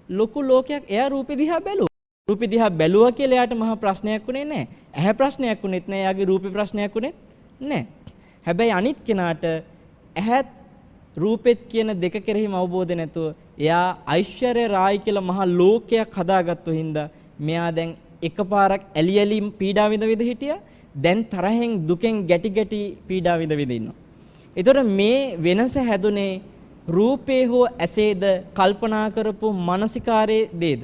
Speaker 1: ලොකු ලෝකයක්. එයා රූපෙ දිහා බැලුවා. රූපෙ දිහා බැලුවා කියලා එයාට මහා ප්‍රශ්නයක් උනේ නැහැ. ඇහැ ප්‍රශ්නයක් උනේත් නැහැ. එයාගේ රූපේ ප්‍රශ්නයක් උනේත් නැහැ. හැබැයි අනිත් කෙනාට ඇහත් රූපෙත් කියන දෙක කෙරෙහිම අවබෝධ නැතුව එයා ඓශ්වර්ය රායි කියලා මහා ලෝකයක් හදාගත්තු හින්දා මෙයා දැන් එකපාරක් ඇලි ඇලි පීඩා විඳ හිටියා. දැන් තරහෙන් දුකෙන් ගැටි ගැටි පීඩා විඳ ඉන්නවා. ඒතර මේ වෙනස හැදුනේ රූපේ හෝ ඇසේද කල්පනා කරපු මානසිකාරයේ දේද?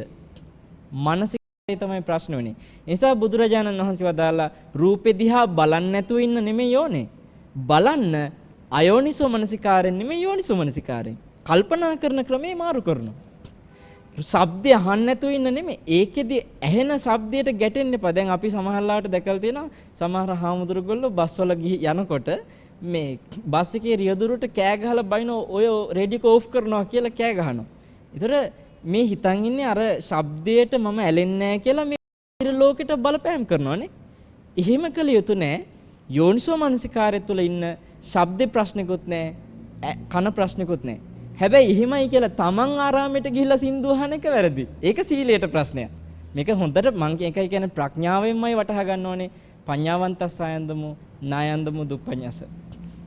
Speaker 1: මානසිකාරය තමයි ප්‍රශ්න වෙන්නේ. ඒ නිසා බුදුරජාණන් වහන්සේ වදාලා රූපේ දිහා බලන්න නැතුව ඉන්න නෙමෙයි ඕනේ. බලන්න අයෝනිසෝ මනසිකාරයෙන් නෙමෙයි යෝනිසෝ මනසිකාරයෙන්. කල්පනා කරන ක්‍රමේ මාරු කරනවා. ශබ්දය අහන්න නැතුව ඉන්න නෙමෙයි. ඒකෙදි ඇහෙන ශබ්දයට ගැටෙන්න එපා. දැන් අපි සමහරලාට දැකලා තියෙනවා සමහර හාමුදුරුවෝ බස් වල යනකොට මේ බස් එකේ රියදුරට කෑ ගහලා බයින ඔය රේඩියෝ ඕෆ් කරනවා කියලා කෑ ගහනවා. ඒතර මේ හිතන් ඉන්නේ අර ශබ්දයට මම ඇලෙන්නේ නැහැ කියලා මේ ලෝකෙට බලපෑම් කරනවානේ. එහෙම කළ යුතු නෑ. යෝනිසෝ මනසිකාරය තුළ ඉන්න ශබ්දේ ප්‍රශ්නිකුත් නැහැ, කන ප්‍රශ්නිකුත් නැහැ. හැබැයි එහෙමයි කියලා තමන් ආරාමයට ගිහිල්ලා සින්දු අහන එක වැරදි. ඒක සීලයට ප්‍රශ්නයක්. මේක හොඳට මං එකයි කියන්නේ ප්‍රඥාවෙන්මයි වටහා ගන්න ඕනේ. පඤ්ඤාවන්තස් ආයන්දමු නායන්දමු දුප්පඤ්ඤස.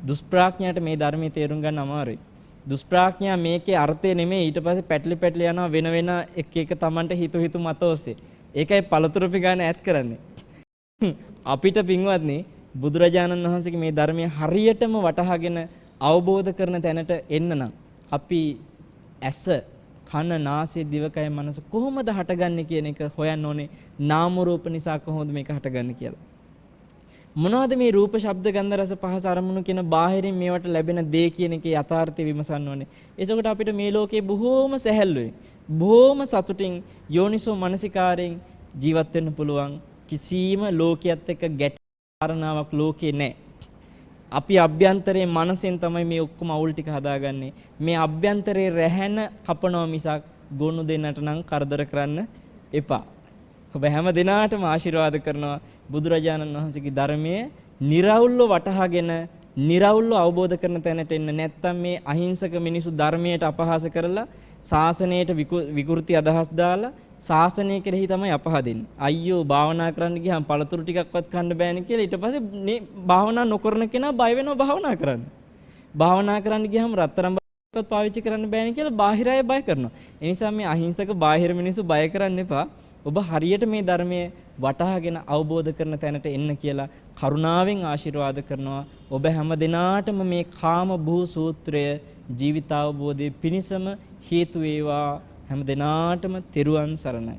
Speaker 1: දුෂ්ප්‍රඥාට මේ ධර්මයේ තේරුම් ගන්න අමාරුයි. දුෂ්ප්‍රඥා මේකේ අර්ථය නෙමෙයි ඊට පස්සේ පැටලි යනවා වෙන වෙන එක තමන්ට හිතු මත ඔස්සේ. ඒකයි පළතුරුපි ගන්න ඈත් කරන්නේ. අපිට පින්වත්නි බුදුරජාණන් වහන්සේගේ මේ ධර්මයේ හරියටම වටහාගෙන අවබෝධ කරන තැනට එන්න නම් අපි ඇස, කන, නාසය, දිවකය, මනස කොහොමද හටගන්නේ කියන එක හොයන්න ඕනේ. නාම රූප නිසා කොහොමද මේක හටගන්නේ කියලා. මොනවද මේ රූප, ශබ්ද, ගන්ධ, රස, පහස, අරමුණු කියන බාහිරින් මේවට ලැබෙන දේ කියන එකේ යථාර්ථය විමසන්න ඕනේ. එතකොට අපිට මේ ලෝකේ බොහෝම සැහැල්ලුවෙන්, බොහෝම සතුටින් යෝනිසෝ මනසිකාරයෙන් ජීවත් වෙන්න පුළුවන්. කිසිම ලෝකයක් එක්ක කාරණාවක් ලෝකේ නැහැ. අපි අභ්‍යන්තරයේ මනසෙන් තමයි මේ ඔක්කොම අවුල් ටික හදාගන්නේ. මේ අභ්‍යන්තරයේ රැහැන කපනවා මිසක් ගොනු දෙන්නට නම් කරදර කරන්න එපා. ඔබ හැම දිනාටම ආශිර්වාද කරනවා බුදුරජාණන් වහන්සේගේ ධර්මයේ निराවුල්ව වටහාගෙන निराවුල්ව අවබෝධ කරන තැනට එන්න. නැත්තම් මේ අහිංසක මිනිසු ධර්මයට අපහාස කරලා ශාසනයට විකෘති අදහස් දාලා ශාසනය කෙරෙහි තමයි අපහදින්නේ. අයියෝ භාවනා කරන්න ගියාම පළතුරු ටිකක්වත් කන්න බෑනේ කියලා ඊට පස්සේ මේ භාවනා නොකරන කෙනා බය වෙනවා භාවනා කරන්න. භාවනා කරන්න ගියාම රත්තරන් බක්වත් පාවිච්චි කරන්න බෑනේ කියලා බාහිර අය බය කරනවා. ඒ නිසා මේ අහිංසක බාහිර මිනිස්සු බය කරන්න එපා. ඔබ හරියට මේ ධර්මයේ වටහාගෙන අවබෝධ කරන තැනට එන්න කියලා කරුණාවෙන් ආශිර්වාද කරනවා. ඔබ හැම දිනාටම මේ කාම භූ සූත්‍රය ජීවිතාවබෝධයේ පිණසම හේතු වේවා. හැම දිනාටම තෙරුවන් සරණයි.